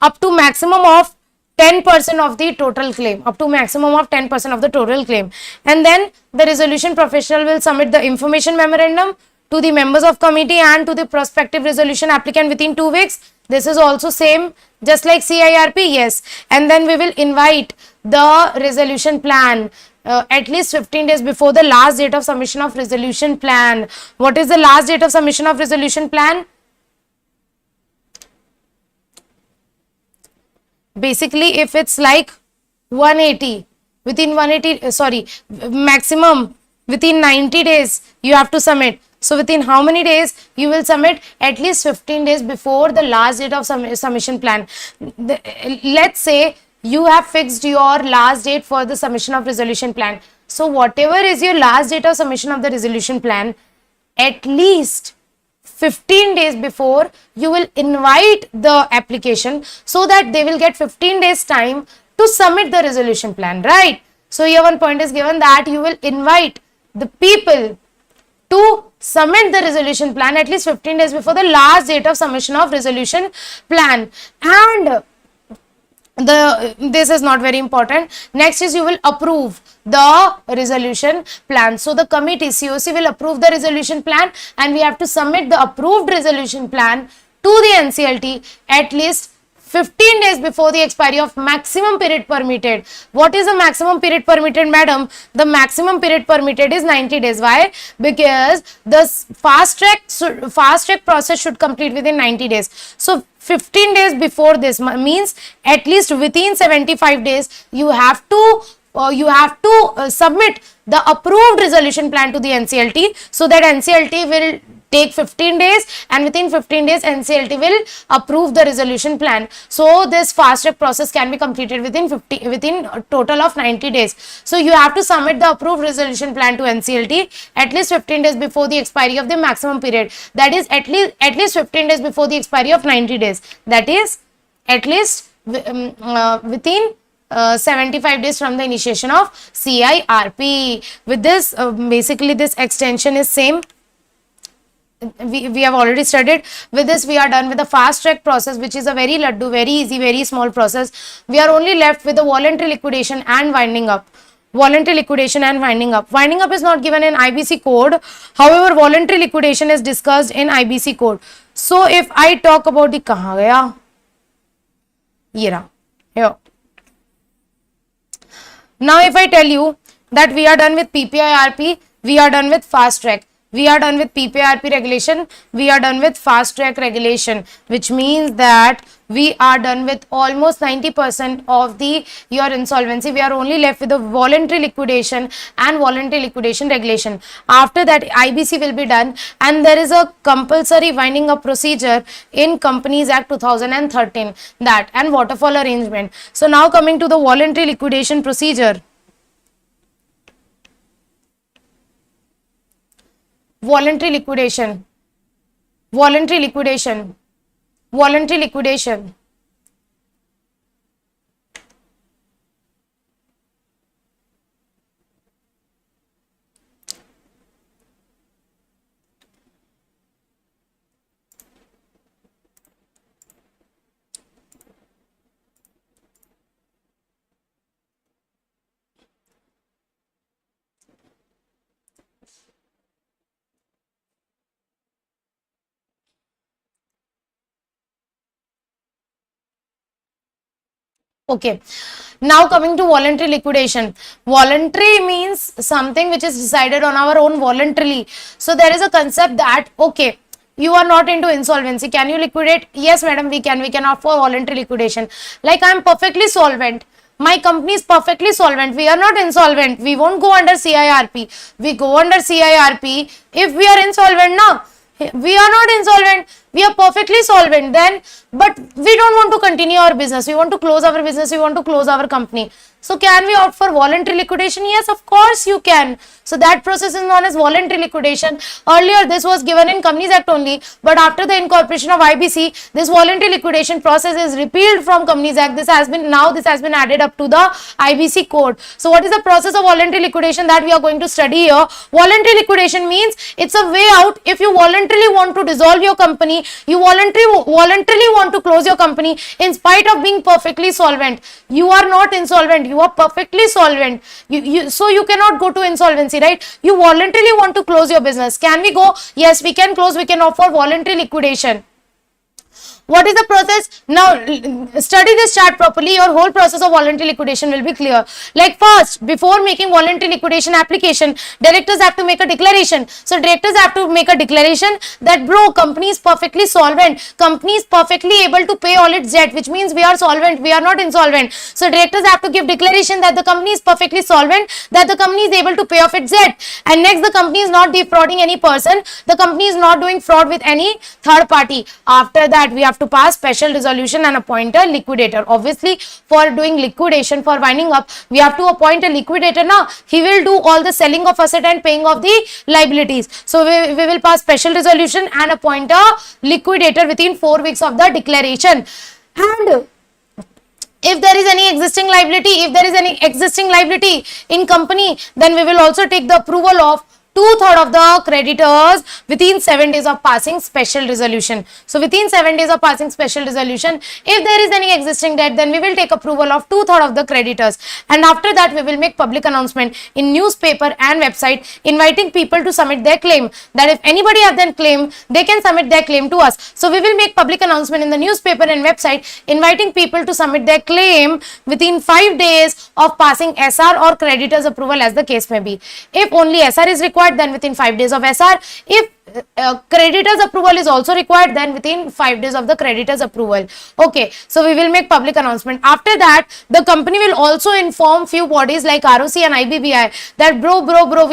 up to maximum of 10% of the total claim, up to maximum of 10% of the total claim. And then the resolution professional will submit the information memorandum to the members of committee and to the prospective resolution applicant within 2 weeks. This is also same just like CIRP, yes. And then we will invite the resolution plan at least 15 days before the last date of submission of resolution plan. What is the last date of submission of resolution plan? Basically, if it's like 180, within 180, maximum within 90 days you have to submit. So within how many days you will submit? At least 15 days before the last date of submission plan. Let's say you have fixed your last date for the submission of resolution plan. So whatever is your last date of submission of the resolution plan, at least 15 days before you will invite the application so that they will get 15 days time to submit the resolution plan, right? So here one point is given that you will invite the people to submit the resolution plan at least 15 days before the last date of submission of resolution plan. And this is not very important. Next is you will approve the resolution plan. So the committee COC will approve the resolution plan and we have to submit the approved resolution plan to the NCLT at least 15 days before the expiry of maximum period permitted. What is the maximum period permitted, madam? The maximum period permitted is 90 days. Why? Because the fast track process should complete within 90 days. So 15 days before this means at least within 75 days you have to submit the approved resolution plan to the NCLT, so that NCLT will take 15 days and within 15 days NCLT will approve the resolution plan. So this fast track process can be completed within a total of 90 days. So you have to submit the approved resolution plan to NCLT at least 15 days before the expiry of the maximum period. That is at least 15 days before the expiry of 90 days. That is at least within 75 days from the initiation of CIRP. With this, basically this extension is same. We have already studied. With this, we are done with the fast track process, which is a very laddu, very easy, very small process. We are only left with the voluntary liquidation and winding up. Voluntary liquidation and winding up. Winding up is not given in IBC code. However, voluntary liquidation is discussed in IBC code. So if I talk about the kahan gaya? Here. Now if I tell you that we are done with PPIRP, we are done with fast track, we are done with PPIRP regulation, we are done with fast track regulation, which means that we are done with almost 90% of your insolvency. We are only left with the voluntary liquidation and voluntary liquidation regulation. After that, IBC will be done, and there is a compulsory winding up procedure in Companies Act 2013, that and Waterfall Arrangement. So now coming to the voluntary liquidation procedure. Voluntary liquidation. Okay, now coming to voluntary liquidation. Voluntary means something which is decided on our own voluntarily. So there is a concept that, okay, you are not into insolvency, can you liquidate? Yes madam, we can opt for voluntary liquidation. Like I am perfectly solvent, my company is perfectly solvent, we are not insolvent, we won't go under CIRP, we go under CIRP if we are insolvent now. We are not insolvent, we are perfectly solvent, then, but we don't want to continue our business, we want to close our business, we want to close our company. So can we opt for voluntary liquidation? Yes, of course you can. So that process is known as voluntary liquidation. Earlier this was given in Companies Act only, but after the incorporation of IBC, this voluntary liquidation process is repealed from Companies Act. This has been added up to the IBC code. So what is the process of voluntary liquidation that we are going to study here? Voluntary liquidation means it's a way out. If you voluntarily want to dissolve your company, you voluntarily want to close your company in spite of being perfectly solvent. You are not insolvent, you are perfectly solvent. So you cannot go to insolvency, right? You voluntarily want to close your business. Can we go? Yes, we can close. We can offer voluntary liquidation. What is the process? Now study this chart properly. Your whole process of voluntary liquidation will be clear. Like first, before making voluntary liquidation application, directors have to make a declaration. So directors have to make a declaration that bro, company is perfectly solvent, company is perfectly able to pay all its debt, which means we are solvent, we are not insolvent. So directors have to give declaration that the company is perfectly solvent, that the company is able to pay off its debt. And next, the company is not defrauding any person, the company is not doing fraud with any third party. After that, we have to pass special resolution and appoint a liquidator. Obviously, for doing liquidation, for winding up, we have to appoint a liquidator. Now he will do all the selling of asset and paying of the liabilities. So we will pass special resolution and appoint a liquidator within 4 weeks of the declaration. And if there is any existing liability, in company, then we will also take the approval of 2/3 of the creditors within 7 days of passing special resolution. So within 7 days of passing special resolution, if there is any existing debt, then we will take approval of 2/3 of the creditors. And after that, we will make public announcement in newspaper and website, inviting people to submit their claim. That if anybody have their claim, they can submit their claim to us. So we will make public announcement in the newspaper and website, inviting people to submit their claim within 5 days of passing SR or creditors approval, as the case may be. If only SR is required, then within 5 days of SR. If creditors approval is also required, then within 5 days of the creditors approval. Okay, so we will make public announcement. After that, the company will also inform few bodies like ROC and IBBI that bro,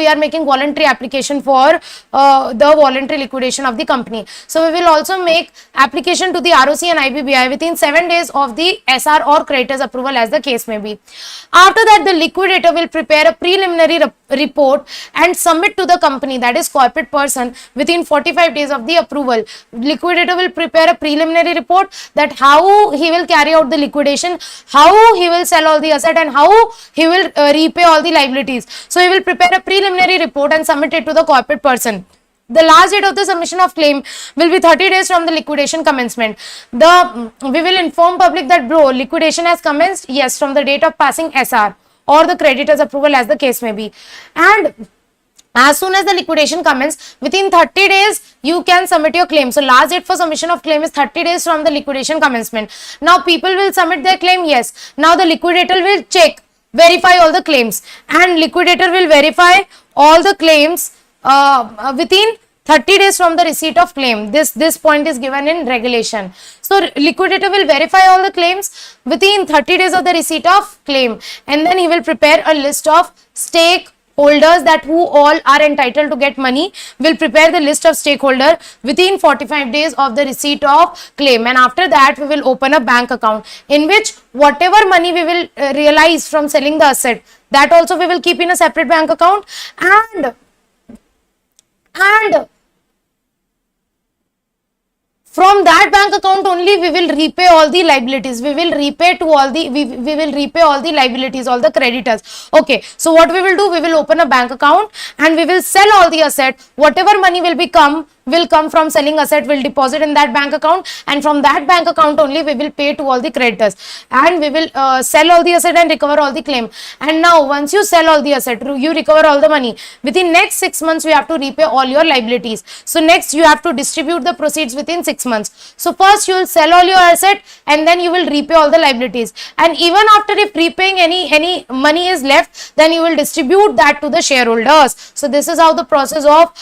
we are making voluntary application for the voluntary liquidation of the company. So we will also make application to the ROC and IBBI within 7 days of the SR or creditors approval, as the case may be. After that, the liquidator will prepare a preliminary report and submit to the company, that is corporate person, within 45 days of the approval. Liquidator will prepare a preliminary report that how he will carry out the liquidation, how he will sell all the asset, and how he will repay all the liabilities. So he will prepare a preliminary report and submit it to the corporate person. The last date of the submission of claim will be 30 days from the liquidation commencement. We will inform public that bro, liquidation has commenced, yes, from the date of passing SR or the creditors approval, as the case may be. And as soon as the liquidation commences, within 30 days, you can submit your claim. So last date for submission of claim is 30 days from the liquidation commencement. Now people will submit their claim, yes. Now the liquidator will check, verify all the claims, and liquidator will verify all the claims within 30 days from the receipt of claim. This point is given in regulation. So liquidator will verify all the claims within 30 days of the receipt of claim, and then he will prepare a list of stakeholders, that who all are entitled to get money. Will prepare the list of stakeholder within 45 days of the receipt of claim. And after that, we will open a bank account in which whatever money we will realize from selling the asset, that also we will keep in a separate bank account. And from that bank account only we will repay all the liabilities. We will repay all the liabilities, all the creditors. Okay, so what we will do, we will open a bank account and we will sell all the asset. Whatever money will come from selling asset will deposit in that bank account, and from that bank account only we will pay to all the creditors, and we will sell all the asset and recover all the claim. And now once you sell all the asset, you recover all the money. Within next 6 months you have to repay all your liabilities. So next you have to distribute the proceeds within 6 months. So first you will sell all your asset and then you will repay all the liabilities, and even after, if repaying any money is left, then you will distribute that to the shareholders. So this is how the process of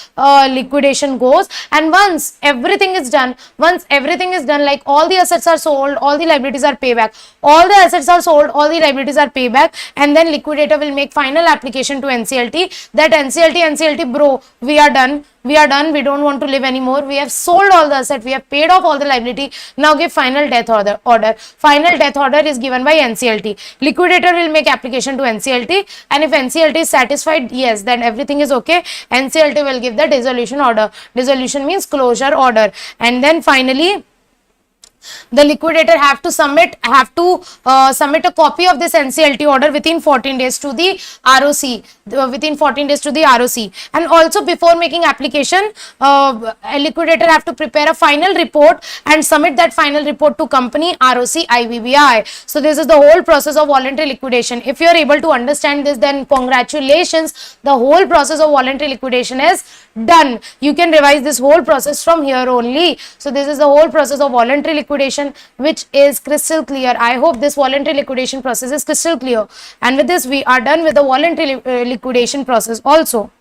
liquidation goes. And once everything is done, like all the assets are sold, all the liabilities are payback, all the assets are sold, all the liabilities are payback, and then liquidator will make final application to NCLT that NCLT, bro, we are done, we don't want to live anymore, we have sold all the asset, we have paid off all the liability, now give final death order. Final death order is given by NCLT. Liquidator will make application to NCLT, and if NCLT is satisfied, yes, then everything is okay, NCLT will give the dissolution order. Dissolution means closure order. And then finally the liquidator have to submit a copy of this NCLT order within 14 days to the ROC, and also before making application, a liquidator have to prepare a final report and submit that final report to company, ROC, IBBI. So this is the whole process of voluntary liquidation. If you are able to understand this, then congratulations, the whole process of voluntary liquidation is done. You can revise this whole process from here only. So this is the whole process of voluntary liquidation, which is crystal clear. I hope this voluntary liquidation process is crystal clear, and with this we are done with the voluntary liquidation process also.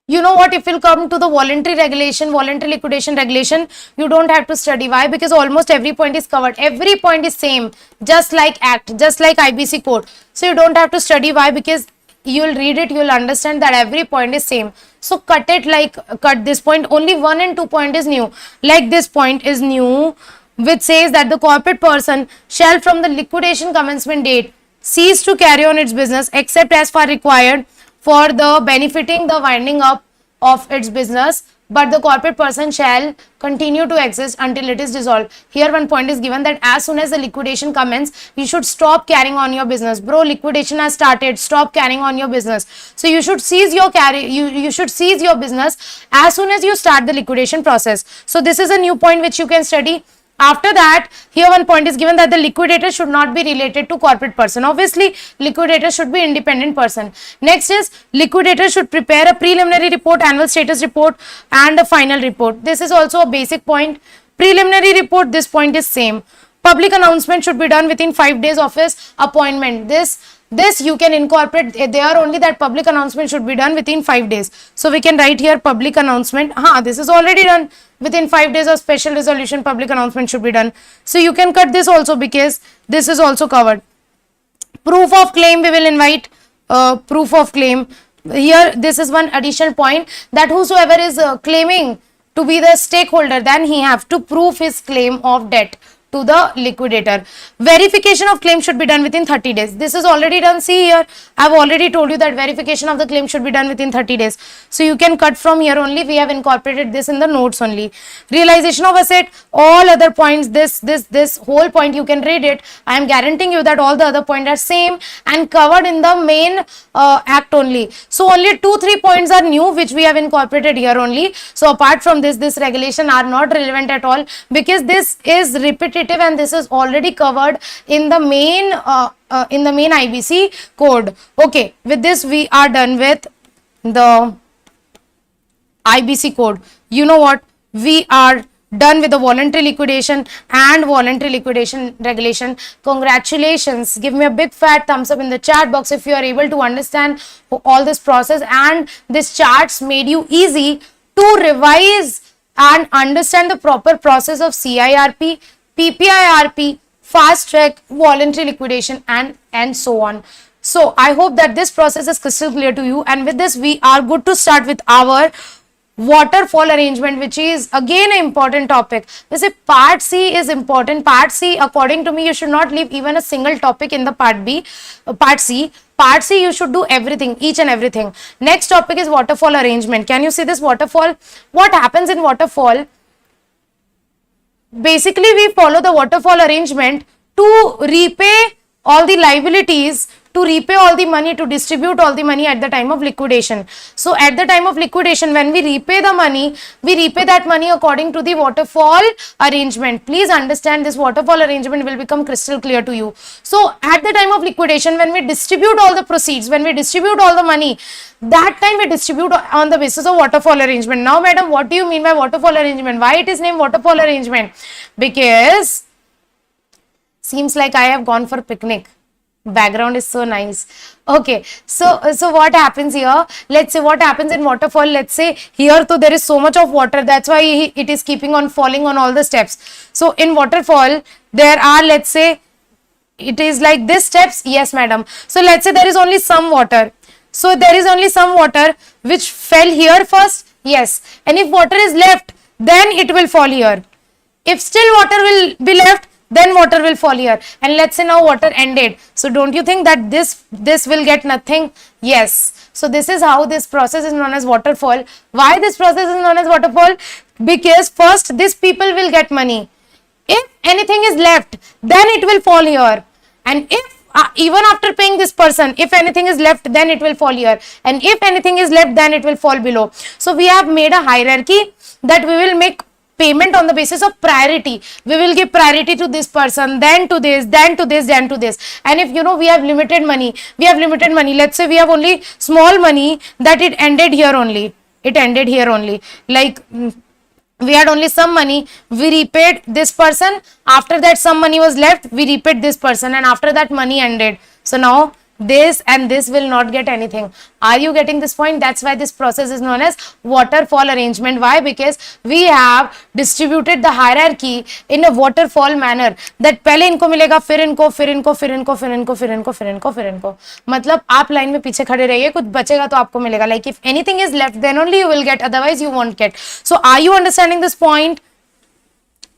You know what, if you'll come to the voluntary liquidation regulation, you don't have to study. Why? Because almost every point is covered, every point is same, just like act, just like IBC code. So you don't have to study. Why? Because you'll read it, you'll understand that every point is same. So cut this point. Only 1 and 2 point is new. Like this point is new, which says that the corporate person shall from the liquidation commencement date cease to carry on its business except as far required for the benefiting the winding up of its business, but the corporate person shall continue to exist until it is dissolved. Here one point is given that as soon as the liquidation commences, you should stop carrying on your business. Bro, liquidation has started, stop carrying on your business. So you should cease your you should cease your business as soon as you start the liquidation process. So this is a new point which you can study. After that, here one point is given that the liquidator should not be related to corporate person. Obviously, liquidator should be independent person. Next is liquidator should prepare a preliminary report, annual status report, and a final report. This is also a basic point. Preliminary report, this point is same. Public announcement should be done within 5 days of his appointment. This you can incorporate there only, that public announcement should be done within 5 days. So we can write here public announcement. This is already done. Within 5 days of special resolution, public announcement should be done. So you can cut this also because this is also covered. Proof of claim, we will invite proof of claim. Here this is one additional point, that whosoever is claiming to be the stakeholder, then he have to prove his claim of debt to the liquidator. Verification of claim should be done within 30 days. This is already done. See here, I have already told you that verification of the claim should be done within 30 days. So you can cut from here only. We have incorporated this in the notes only. Realization of asset, all other points, this whole point you can read it. I am guaranteeing you that all the other points are same and covered in the main act only. So only 2-3 points are new which we have incorporated here only. So apart from this regulation are not relevant at all, because this is repetitive and this is already covered in the main IBC code. Okay, with this we are done with the IBC code. You know what, we are done with the voluntary liquidation and voluntary liquidation regulation. Congratulations, give me a big fat thumbs up in the chat box if you are able to understand all this process, and this charts made you easy to revise and understand the proper process of CIRP, PPIRP, fast track, voluntary liquidation, and so on. So I hope that this process is crystal clear to you, and with this we are good to start with our waterfall arrangement, which is again an important topic. They say part C is important. Part C, according to me, you should not leave even a single topic in the part B. Part C you should do everything, each and everything. Next topic is waterfall arrangement. Can you see this waterfall? What happens in waterfall? Basically, we follow the waterfall arrangement to repay all the liabilities to repay all the money, to distribute all the money at the time of liquidation. So at the time of liquidation, when we repay the money, we repay that money according to the waterfall arrangement. Please understand, this waterfall arrangement will become crystal clear to you. So at the time of liquidation, when we distribute all the proceeds, when we distribute all the money, that time we distribute on the basis of waterfall arrangement. Now madam, what do you mean by waterfall arrangement? Why it is named waterfall arrangement? Because seems like I have gone for picnic. Background is so nice. Okay, so what happens here? Let's say what happens in waterfall. Let's say here, so there is so much of water, that's why it is keeping on falling on all the steps. So in waterfall, there are, let's say, it is like this steps. Yes, madam. So let's say there is only some water. So there is only some water which fell here first. Yes, and if water is left, then it will fall here. If still water will be left, then water will fall here. And let's say now water ended. So don't you think that this will get nothing? Yes. So this is how this process is known as waterfall. Why this process is known as waterfall? Because first these people will get money. If anything is left, then it will fall here. And if even after paying this person, if anything is left, then it will fall here. And if anything is left, then it will fall below. So we have made a hierarchy that we will make payment on the basis of priority. We will give priority to this person, then to this, then to this, then to this. And if we have limited money, let's say we have only small money, that it ended here only. It ended here only. Like we had only some money, we repaid this person. After that, some money was left, we repaid this person, and after that money ended. So now this and this will not get anything. Are you getting this point? That's why this process is known as waterfall arrangement. Why? Because we have distributed the hierarchy in a waterfall manner, that पहले इनको मिलेगा, फिर इनको, फिर इनको, फिर इनको, फिर इनको, फिर इनको, फिर इनको, फिर इनको. मतलब आप लाइन में पीछे खड़े रहिए, कुछ बचेगा तो आपको मिलेगा. Like if anything is left, then only you will get, otherwise you won't get. So are you understanding this point?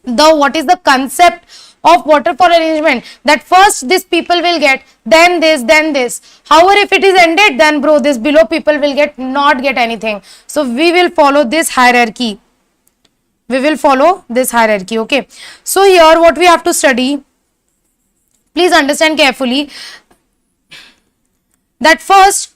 What is the concept of waterfall arrangement? That first these people will get, then this, then this. However, if it is ended, then bro, this below people will not get anything. So we will follow this hierarchy. We will follow this hierarchy. Okay. So here what we have to study, please understand carefully, that first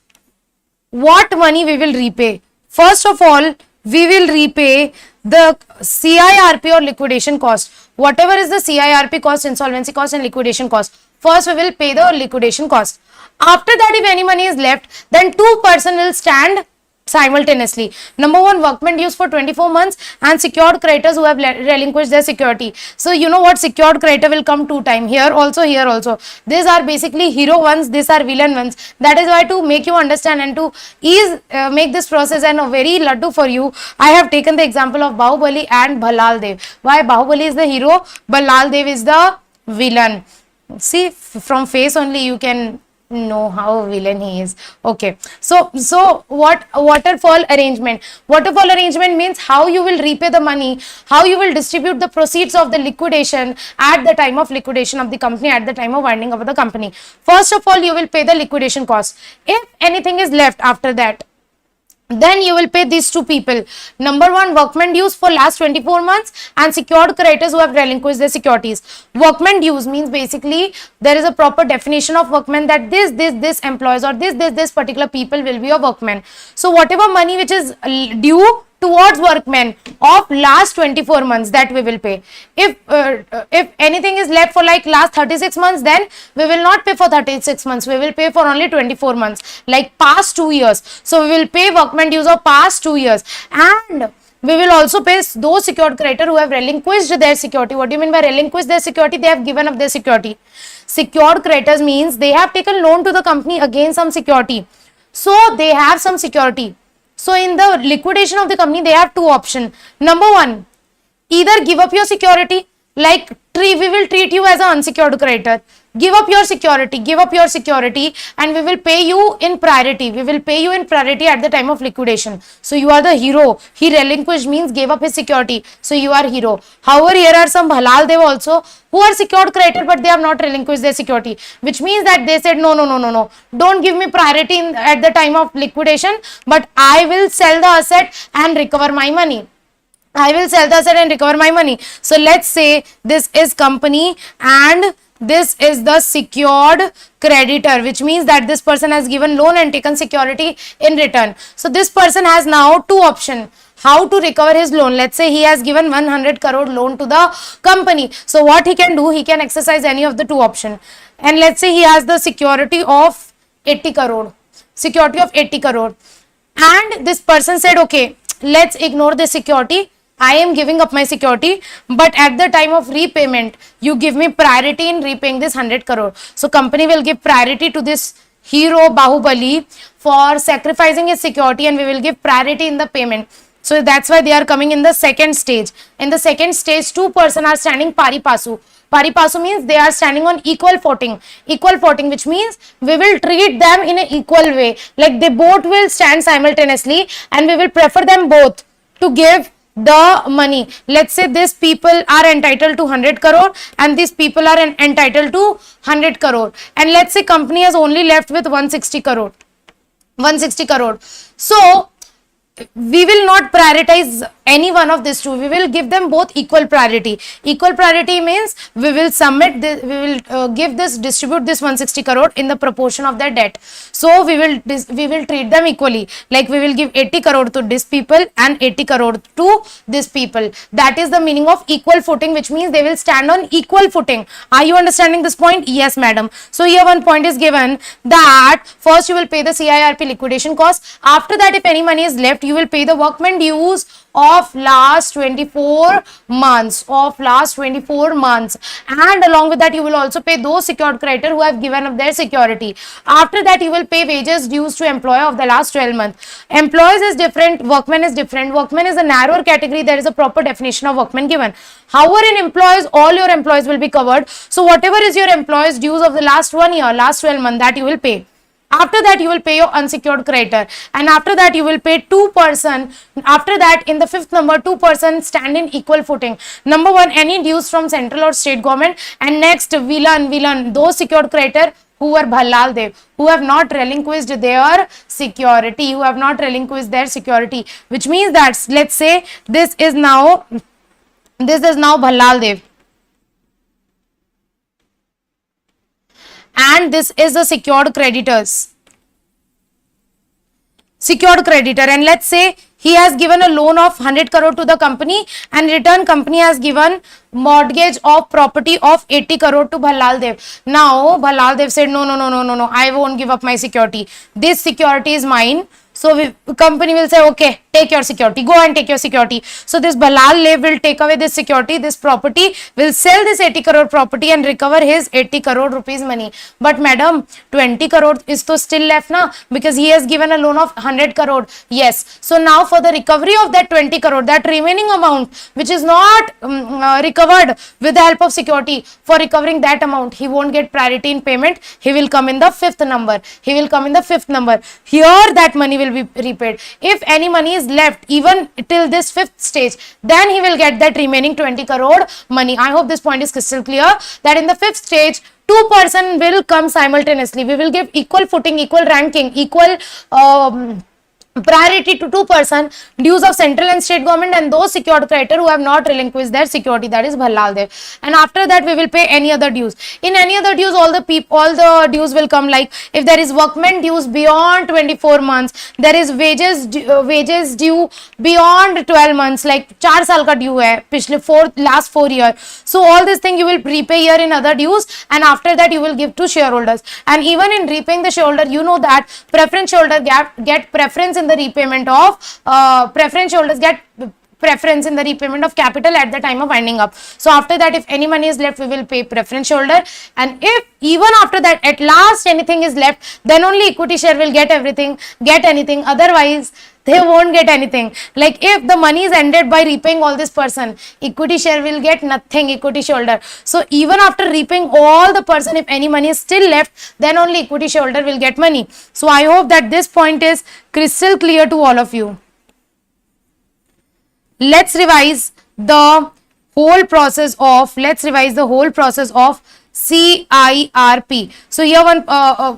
what money we will repay. First of all, we will repay the Ci Rp or liquidation cost. Whatever is the Ci Rp cost, insolvency cost and liquidation cost, first we will pay the liquidation cost. After that, if any money is left, then two person will stand simultaneously. Number one, workmen dues for 24 months and secured creditors who have relinquished their security. So you know what, secured creditor will come two times, here also, here also. These are basically hero ones, these are villain ones. That is why, to make you understand and to make this process and a very laddu for you, I have taken the example of Bahubali and Bhalal Dev. Why? Bahubali is the hero, Bhalal Dev is the villain. See, from face only you can know how villain he is. Okay, so what waterfall arrangement? Waterfall arrangement means how you will repay the money, how you will distribute the proceeds of the liquidation at the time of liquidation of the company, at the time of winding up of the company. First of all, you will pay the liquidation cost. If anything is left after that, then you will pay these two people. Number one, workmen dues for last 24 months and secured creditors who have relinquished their securities. Workmen dues means basically there is a proper definition of workmen, that this employees or this particular people will be a workman. So whatever money which is due towards workmen of last 24 months, that we will pay. If anything is left for like last 36 months, then we will not pay for 36 months. We will pay for only 24 months, like past 2 years. So we will pay workmen dues of past 2 years. And we will also pay those secured creditors who have relinquished their security. What do you mean by relinquished their security? They have given up their security. Secured creditors means they have taken loan to the company against some security. So they have some security. So in the liquidation of the company, they have two options. Number one, either give up your security, like we will treat you as an unsecured creditor. Give up your security, and we will pay you in priority. We will pay you in priority at the time of liquidation. So you are the hero. He relinquished means gave up his security. So you are hero. However, here are some Bhalal Dev also who are secured creditor, but they have not relinquished their security, which means that they said no. Don't give me priority at the time of liquidation, but I will sell the asset and recover my money. So let's say this is company and this is the secured creditor, which means that this person has given loan and taken security in return. So this person has now two options how to recover his loan. Let's say he has given 100 crore loan to the company. So what he can do, he can exercise any of the two options. And let's say he has the security of 80 crore, security of 80 crore. And this person said, okay, let's ignore the security. I am giving up my security, but at the time of repayment, you give me priority in repaying this 100 crore. So company will give priority to this hero Bahubali for sacrificing his security, and we will give priority in the payment. So that's why they are coming in the second stage. In the second stage, two persons are standing pari passu. Pari passu means they are standing on equal footing. Equal footing, which means we will treat them in an equal way. Like they both will stand simultaneously, and we will prefer them both to give the money. Let's say these people are entitled to 100 crore and these people are entitled to 100 crore. And let's say company has only left with 160 crore. 160 crore. So we will not prioritize any one of these two. We will give them both equal priority. Equal priority means we will submit this, we will distribute this 160 crore in the proportion of their debt. So we will treat them equally. Like we will give 80 crore to this people and 80 crore to this people. That is the meaning of equal footing, which means they will stand on equal footing. Are you understanding this point? Yes, madam. So here one point is given that first you will pay the Ci Rp liquidation cost. After that, if any money is left, you will pay the workman dues of last 24 months, and along with that you will also pay those secured creditor who have given up their security. After that you will pay wages dues to employer of the last 12 months. Employees is different, workman is different. Workman is a narrower category. There is a proper definition of workman given. However, in employees, all your employees will be covered. So whatever is your employees dues of the last 1 year, last 12 months, that you will pay. After that, you will pay your unsecured creditor, and after that, you will pay 2%. After that, in the fifth number, 2% stand in equal footing. Number one, any dues from central or state government, and next, villain, those secured creditor who were Bhallal Dev, who have not relinquished their security, which means that, let's say, this is now Bhallal Dev. And this is the secured creditors. Secured creditor, and let's say he has given a loan of 100 crore to the company, and in return company has given mortgage of property of 80 crore to Bhallal Dev. Now Bhallal Dev said, no, I won't give up my security. This security is mine. So company will say, okay, take your security, go and take your security. So this Bhallal Dev will take away this security, this property, will sell this 80 crore property and recover his 80 crore rupees money. But madam, 20 crore is to still left now, because he has given a loan of 100 crore. Yes. So now for the recovery of that 20 crore, that remaining amount which is not recovered with the help of security, for recovering that amount, he won't get priority in payment. He will come in the fifth number. Here that money will be repaid. If any money is left even till this fifth stage, then he will get that remaining 20 crore money. I hope this point is crystal clear, that in the fifth stage, 2% will come simultaneously. We will give equal footing, equal ranking, equal priority to 2% dues of central and state government and those secured creditor who have not relinquished their security, that is Bhallal Dev. And after that we will pay any other dues. In any other dues, all the dues will come, like if there is workman dues beyond 24 months, there is wages due beyond 12 months, like 4 saal ka due hai pichle last 4 years. So all this thing you will prepay here in other dues, and after that you will give to shareholders. And even in repaying the shareholder, you know that preference shareholder get preference in the repayment of preference shareholders get preference in the repayment of capital at the time of winding up. So after that, if any money is left, we will pay preference shareholder, and if even after that at last anything is left, then only equity share will get anything, otherwise they won't get anything. Like if the money is ended by repaying all this person, equity share will get nothing, equity shareholder. So even after repaying all the person, if any money is still left, then only equity shareholder will get money. So I hope that this point is crystal clear to all of you. Let's revise the whole process of CIRP. So here one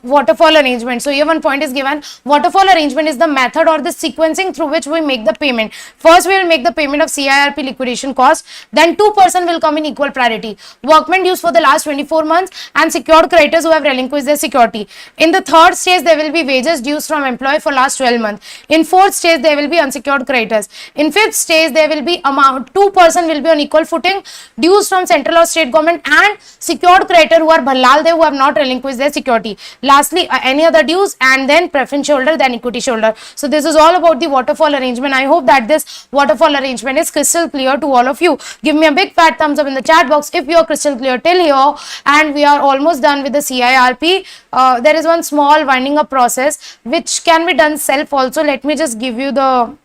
waterfall arrangement. So here one point is given. Waterfall arrangement is the method or the sequencing through which we make the payment. First we will make the payment of CIRP liquidation cost. Then 2% will come in equal priority. Workmen dues for the last 24 months and secured creditors who have relinquished their security. In the third stage there will be wages dues from employee for last 12 months. In fourth stage there will be unsecured creditors. In fifth stage there will be amount 2% will be on equal footing, dues from central or state government and secured creditor who are bhalal they who have not relinquished their security. Lastly any other dues, and then preference shareholder, then equity shareholder. So this is all about the waterfall arrangement. I hope that this waterfall arrangement is crystal clear to all of you. Give me a big fat thumbs up in the chat box if you are crystal clear till here. And we are almost done with the CIRP. There is one small winding up process which can be done self also. Let me just give you the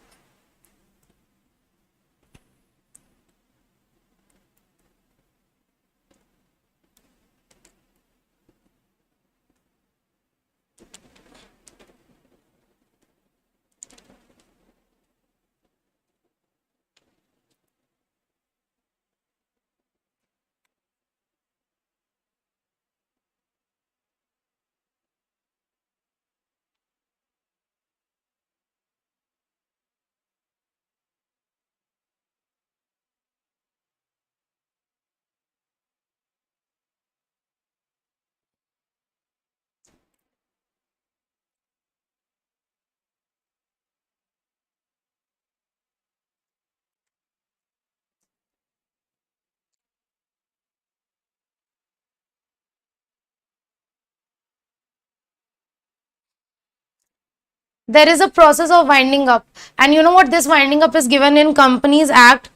there is a process of winding up, and you know what, this winding up is given in Companies Act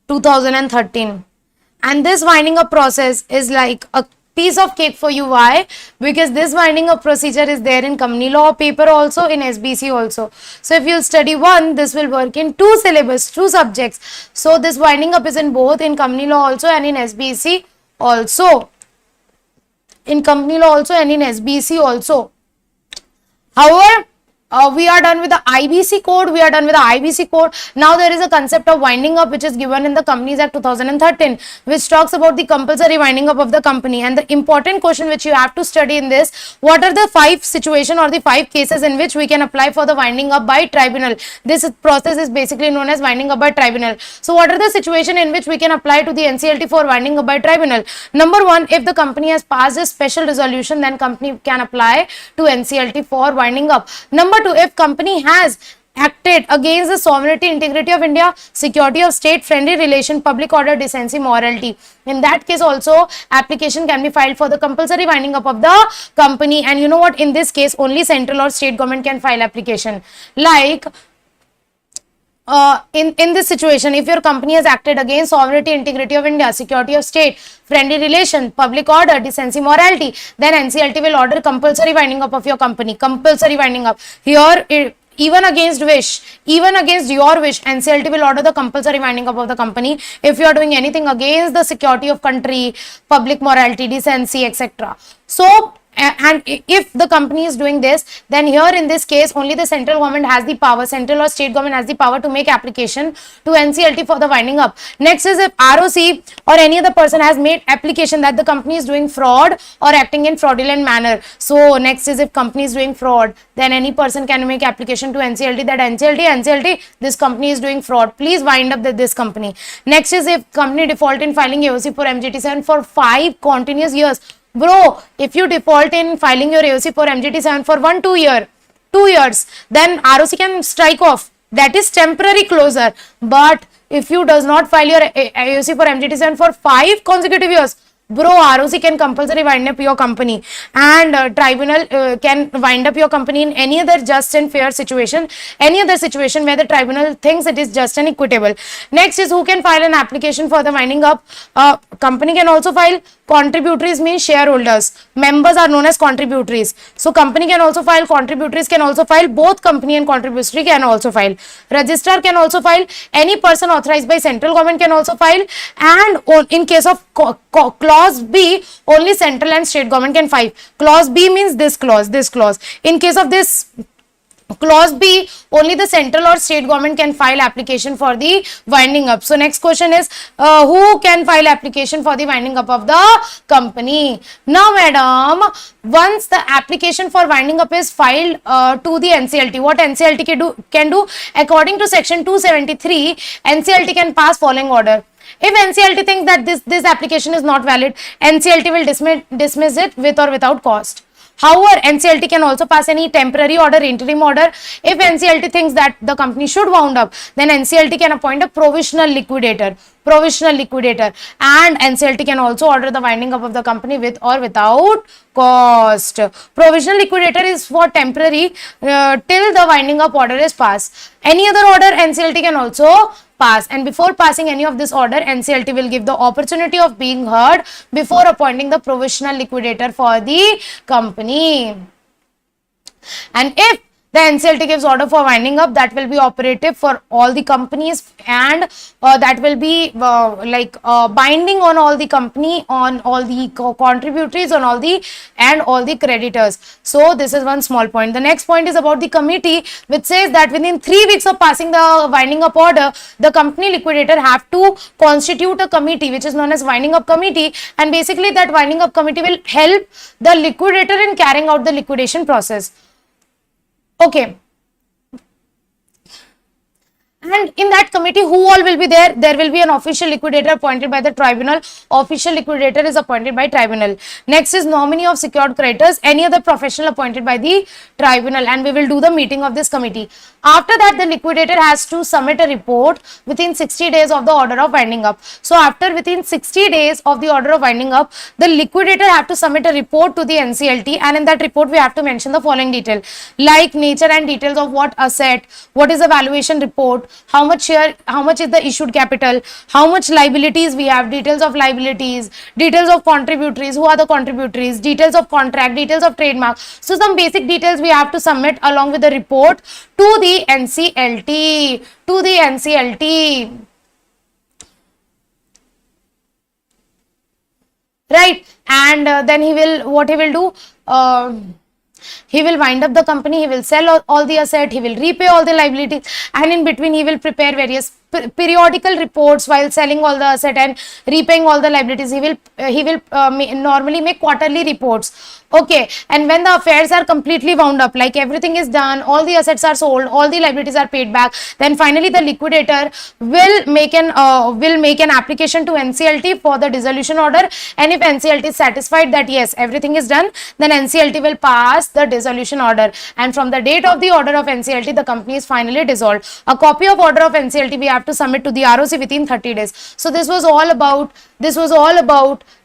2013, and this winding up process is like a piece of cake for you. Why? Because this winding up procedure is there in company law paper also, in SBEC also. So if you study one, this will work in two syllabus, two subjects. So this winding up is in both, in company law also and in SBEC also, in company law also and in SBEC also. However, we are done with the IBC code. We are done with the IBC code. Now there is a concept of winding up which is given in the Companies Act 2013, which talks about the compulsory winding up of the company. And the important question which you have to study in this: what are the 5 situations or the 5 cases in which we can apply for the winding up by tribunal? This process is basically known as winding up by tribunal. So what are the situations in which we can apply to the NCLT for winding up by tribunal? Number 1, if the company has passed a special resolution, then company can apply to NCLT for winding up. Number 2, if company has acted against the sovereignty, integrity of India, security of state, friendly relation, public order, decency, morality. In that case also, application can be filed for the compulsory winding up of the company. And you know what, in this case only central or state government can file application. Like in this situation, if your company has acted against sovereignty, integrity of India, security of state, friendly relation, public order, decency, morality, then NCLT will order compulsory winding up of your company. Compulsory winding up. Here, even against wish, even against your wish, NCLT will order the compulsory winding up of the company if you are doing anything against the security of country, public morality, decency, etc. So, and if the company is doing this, then here in this case only the central government has the power, central or state government has the power to make application to NCLT for the winding up. Next is if ROC or any other person has made application that the company is doing fraud or acting in fraudulent manner. So next is if company is doing fraud, then any person can make application to NCLT that NCLT, this company is doing fraud, please wind up this company. Next is if company default in filing AOC for MGT7 for 5 continuous years. Bro, if you default in filing your AOC for MGT7 for 2 years, then ROC can strike off. That is temporary closure. But if you does not file your AOC for MGT7 for 5 consecutive years, bro, ROC can compulsory wind up your company, and tribunal can wind up your company in any other just and fair situation, any other situation where the tribunal thinks it is just and equitable. Next is who can file an application for the winding up. Company can also file. Contributories means shareholders. Members are known as contributories. So company can also file, contributories can also file, both company and contributory can also file. Registrar can also file, any person authorized by central government can also file, and in case of clause B, only central and state government can file. Clause B means this clause, this clause. In case of this Clause B, only the central or state government can file application for the winding up. So next question is, who can file application for the winding up of the company? Now madam, once the application for winding up is filed to the NCLT, what NCLT can do according to section 273, NCLT can pass following order. If NCLT thinks that this application is not valid, NCLT will dismiss it with or without cost. However, NCLT can also pass any temporary order, interim order. If NCLT thinks that the company should wound up, then NCLT can appoint a provisional liquidator, and NCLT can also order the winding up of the company with or without cost. Provisional liquidator is for temporary till the winding up order is passed. Any other order NCLT can also pass, and before passing any of this order, NCLT will give the opportunity of being heard before appointing the provisional liquidator for the company. And if the NCLT gives order for winding up, that will be operative for all the companies, and that will be binding on all the company, on all the contributories, on all the creditors. So this is one small point. The next point is about the committee, which says that within 3 weeks of passing the winding up order, the company liquidator have to constitute a committee which is known as winding up committee, and basically that winding up committee will help the liquidator in carrying out the liquidation process. Okay, and in that committee, who all will be there? There will be an official liquidator appointed by the tribunal. Official liquidator is appointed by tribunal. Next is nominee of secured creditors, any other professional appointed by the tribunal, and we will do the meeting of this committee. After that, the liquidator has to submit a report within 60 days of the order of winding up. So after within 60 days of the order of winding up, the liquidator have to submit a report to the NCLT, and in that report we have to mention the following detail, like nature and details of what asset, what is the valuation report, how much share, how much is the issued capital, how much liabilities we have, details of liabilities, details of contributories, who are the contributories, details of contract, details of trademark. So some basic details we have to submit along with the report to the NCLT, right? And then what he will do, he will wind up the company, he will sell all the asset, he will repay all the liabilities, and in between he will prepare various periodical reports while selling all the asset and repaying all the liabilities. He will normally make quarterly reports. Okay, and when the affairs are completely wound up, like everything is done, all the assets are sold, all the liabilities are paid back, then finally the liquidator will make an application to NCLT for the dissolution order, and if NCLT is satisfied that yes, everything is done, then NCLT will pass the dissolution order, and from the date of the order of NCLT, the company is finally dissolved. A copy of order of NCLT we have to submit to the ROC within 30 days. So this was all about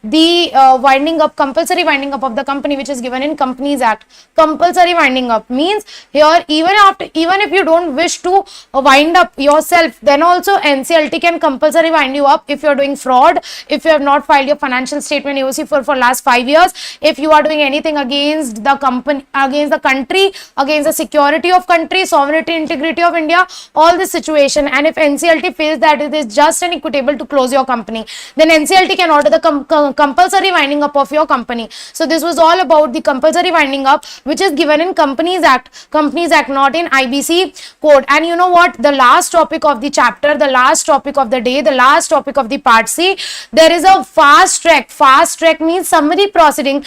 the compulsory winding up of the company, which is given in Companies Act. Compulsory winding up means here, even if you don't wish to wind up yourself, then also NCLT can compulsory wind you up if you are doing fraud, if you have not filed your financial statement AOC for last 5 years, if you are doing anything against the company, against the country, against the security of country, sovereignty, integrity of India, all this situation, and if NCLT feels that it is just and equitable to close your company, then NCLT can order the compulsory winding up of your company. So this was all about the compulsory winding up, which is given in Companies Act, not in IBC code. And you know what, the last topic of the chapter, the last topic of the day, the last topic of the part C, there is a fast track means summary proceeding.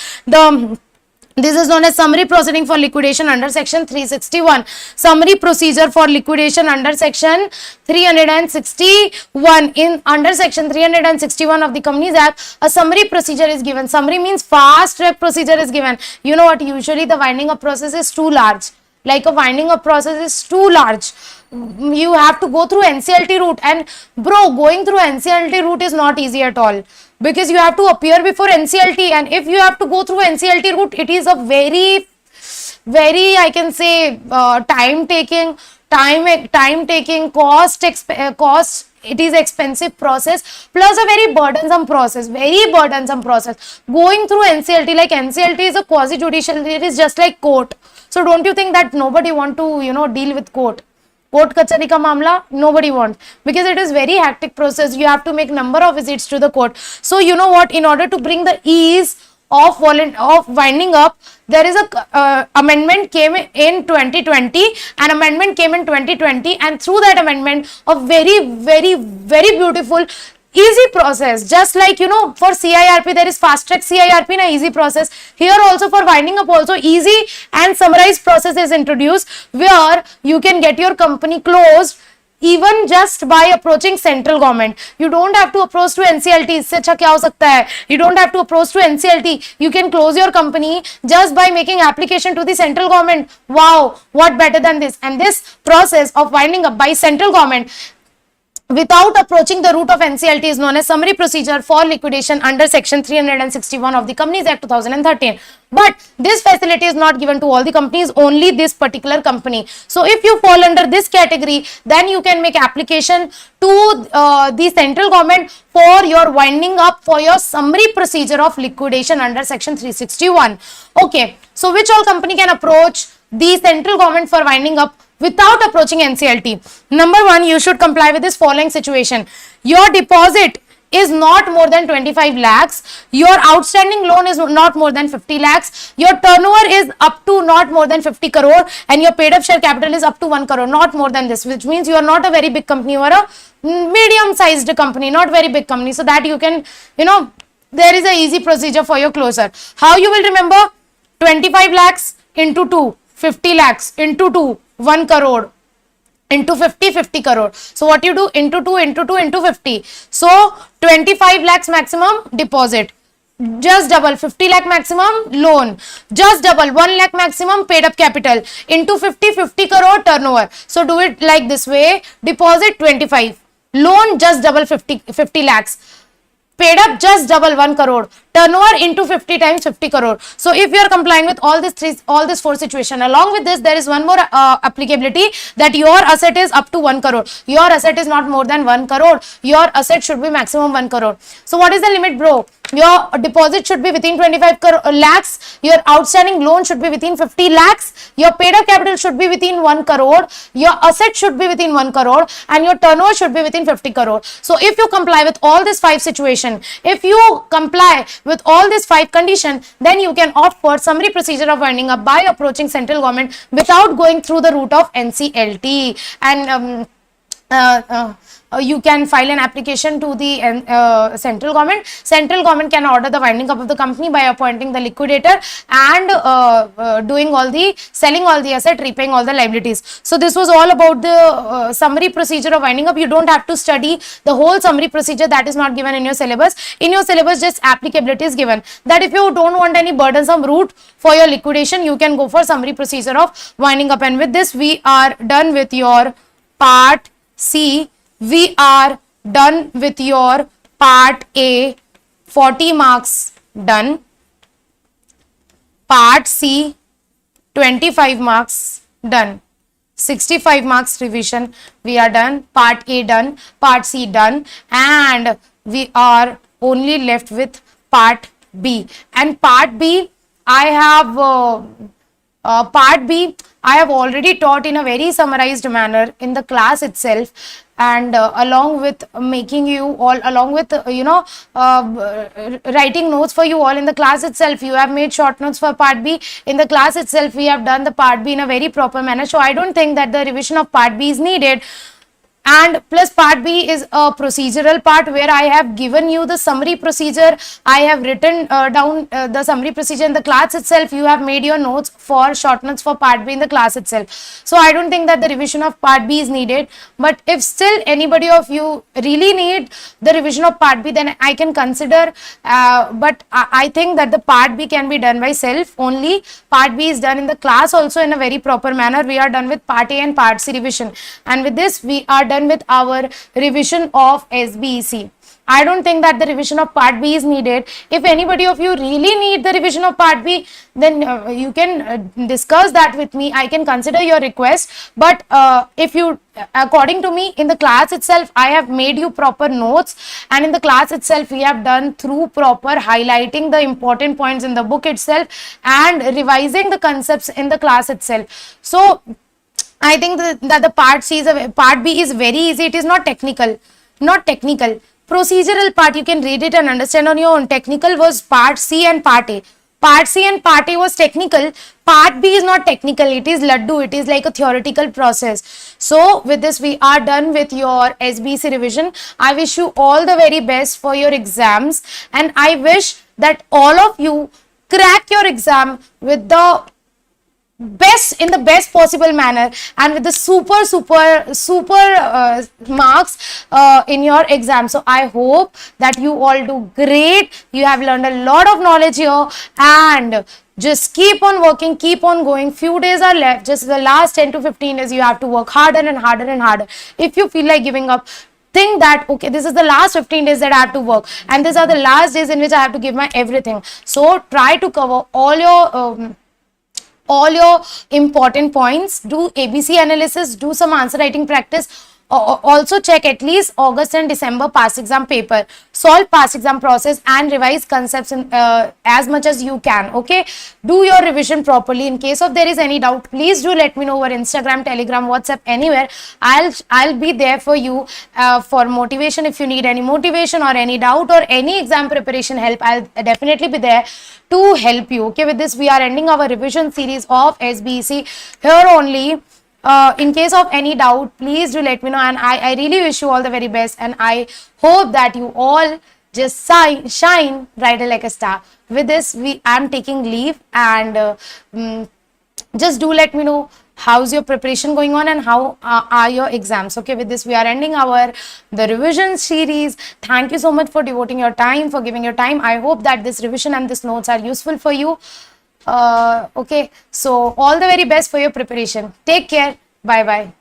This is known as summary proceeding for liquidation under section 361. Summary procedure for liquidation under section 361. Under section 361 of the Companies Act, a summary procedure is given. Summary means fast track procedure is given. You know what, usually the winding up process is too large. Like a winding up process is too large. You have to go through NCLT route, and bro, going through NCLT route is not easy at all, because you have to appear before NCLT, and if you have to go through NCLT route, it is a very I can say time taking, cost, it is expensive process, plus a very burdensome process. Going through NCLT, like NCLT is a quasi judicial, it is just like court. So don't you think that nobody want to deal with court kachari ka mamla? Nobody wants, because it is very hectic process. You have to make number of visits to the court. So you know what, in order to bring the ease of winding up, there is a amendment came in 2020, an amendment came in 2020, and through that amendment, a very beautiful easy process, just like for CIRP there is fast track CIRP in a easy process. Here also for winding up also easy and summarized process is introduced, where you can get your company closed even just by approaching central government. You don't have to approach to NCLT. इससे अच्छा क्या हो सकता है? You don't have to approach to NCLT. You can close your company just by making application to the central government. Wow, what better than this? And this process of winding up by central government without approaching the route of NCLT is known as summary procedure for liquidation under section 361 of the Companies Act 2013. But this facility is not given to all the companies, only this particular company. So if you fall under this category, then you can make application to the central government for your winding up for your summary procedure of liquidation under section 361. Okay, so which all company can approach the central government for winding up without approaching NCLT? Number one, you should comply with this following situation. Your deposit is not more than 25 lakhs. Your outstanding loan is not more than 50 lakhs. Your turnover is up to not more than 50 crore and your paid up share capital is up to 1 crore, not more than this, which means you are not a very big company, you are a medium sized company, not very big company, so that you can, there is a easy procedure for your closure. How you will remember? 25 lakhs into 2, 50 lakhs into 2, 1 crore into 50, 50 crore. So what you do? Into 2 into 2 into 50. So 25 lakhs maximum deposit, just double. 50 lakh maximum loan, just double. 1 lakh maximum paid up capital into 50, 50 crore turnover. So do it like this way. Deposit 25, loan just double 50 lakhs. Paid up just double 1 crore, turnover into 50 times 50 crore. So if you are complying with all this four situation, along with this there is one more applicability, that your asset is up to 1 crore. Your asset is not more than 1 crore. Your asset should be maximum 1 crore. So what is the limit, bro? Your deposit should be within 25 lakhs. Your outstanding loan should be within 50 lakhs. Your paid up capital should be within 1 crore. Your asset should be within 1 crore. And your turnover should be within 50 crore. So if you comply with all these 5 situations, if you comply with all these 5 conditions, then you can opt for summary procedure of winding up by approaching central government without going through the route of NCLT. And you can file an application to the central government. Central government can order the winding up of the company by appointing the liquidator and doing all the selling all the asset, repaying all the liabilities. So this was all about the summary procedure of winding up. You don't have to study the whole summary procedure, that is not given in your syllabus. In your syllabus just applicability is given, that if you don't want any burdensome route for your liquidation, you can go for summary procedure of winding up. And with this we are done with your part C. We are done with your part A, 40 marks done. Part C, 25 marks done. 65 marks revision, we are done. Part A done, part C done, and we are only left with part B. And part B, I have already taught in a very summarized manner in the class itself, and along with making you all, along with writing notes for you all in the class itself, you have made short notes for part B. In the class itself we have done the part B in a very proper manner, so I don't think that the revision of part B is needed. And plus part B is a procedural part where I have given you the summary procedure. I have written down the summary procedure in the class itself. You have made your notes for short notes for part B in the class itself. So I don't think that the revision of part B is needed. But if still anybody of you really need the revision of part B, then I can consider. But I think that the part B can be done by self only. Part B is done in the class also in a very proper manner. We are done with part A and part C revision. And with this we are done with our revision of SBEC. I don't think that the revision of part B is needed. If anybody of you really need the revision of part B, then you can discuss that with me. I can consider your request. But if you, according to me, in the class itself, I have made you proper notes, and in the class itself, we have done through proper highlighting the important points in the book itself and revising the concepts in the class itself. So I think that the part B is very easy. It is not technical. Procedural part, you can read it and understand on your own. Technical was part C and part A. Part C and part A was technical. Part B is not technical. It is laddu. It is like a theoretical process. So with this, we are done with your SBEC revision. I wish you all the very best for your exams, and I wish that all of you crack your exam with the best, in the best possible manner, and with the super marks in your exam. So I hope that you all do great. You have learned a lot of knowledge here, and just keep on working, keep on going. Few days are left, just the last 10 to 15 days you have to work harder and harder and harder. If you feel like giving up, think that okay, this is the last 15 days that I have to work, and these are the last days in which I have to give my everything. So try to cover all your important points. Do ABC analysis, do some answer writing practice. Also check at least August and December past exam paper, solve past exam process, and revise concepts in, as much as you can. Okay, do your revision properly. In case of there is any doubt, please do let me know over Instagram, Telegram, WhatsApp, anywhere. I'll be there for you for motivation. If you need any motivation or any doubt or any exam preparation help, I'll definitely be there to help you. Okay, with this we are ending our revision series of SBEC here only. In case of any doubt, please do let me know, and I really wish you all the very best, and I hope that you all just shine brighter like a star. With this, I'm taking leave, and just do let me know how's your preparation going on and how are your exams. Okay, with this we are ending the revision series. Thank you so much for devoting your time, for giving your time. I hope that this revision and this notes are useful for you. Okay, so all the very best for your preparation. Take care. Bye bye.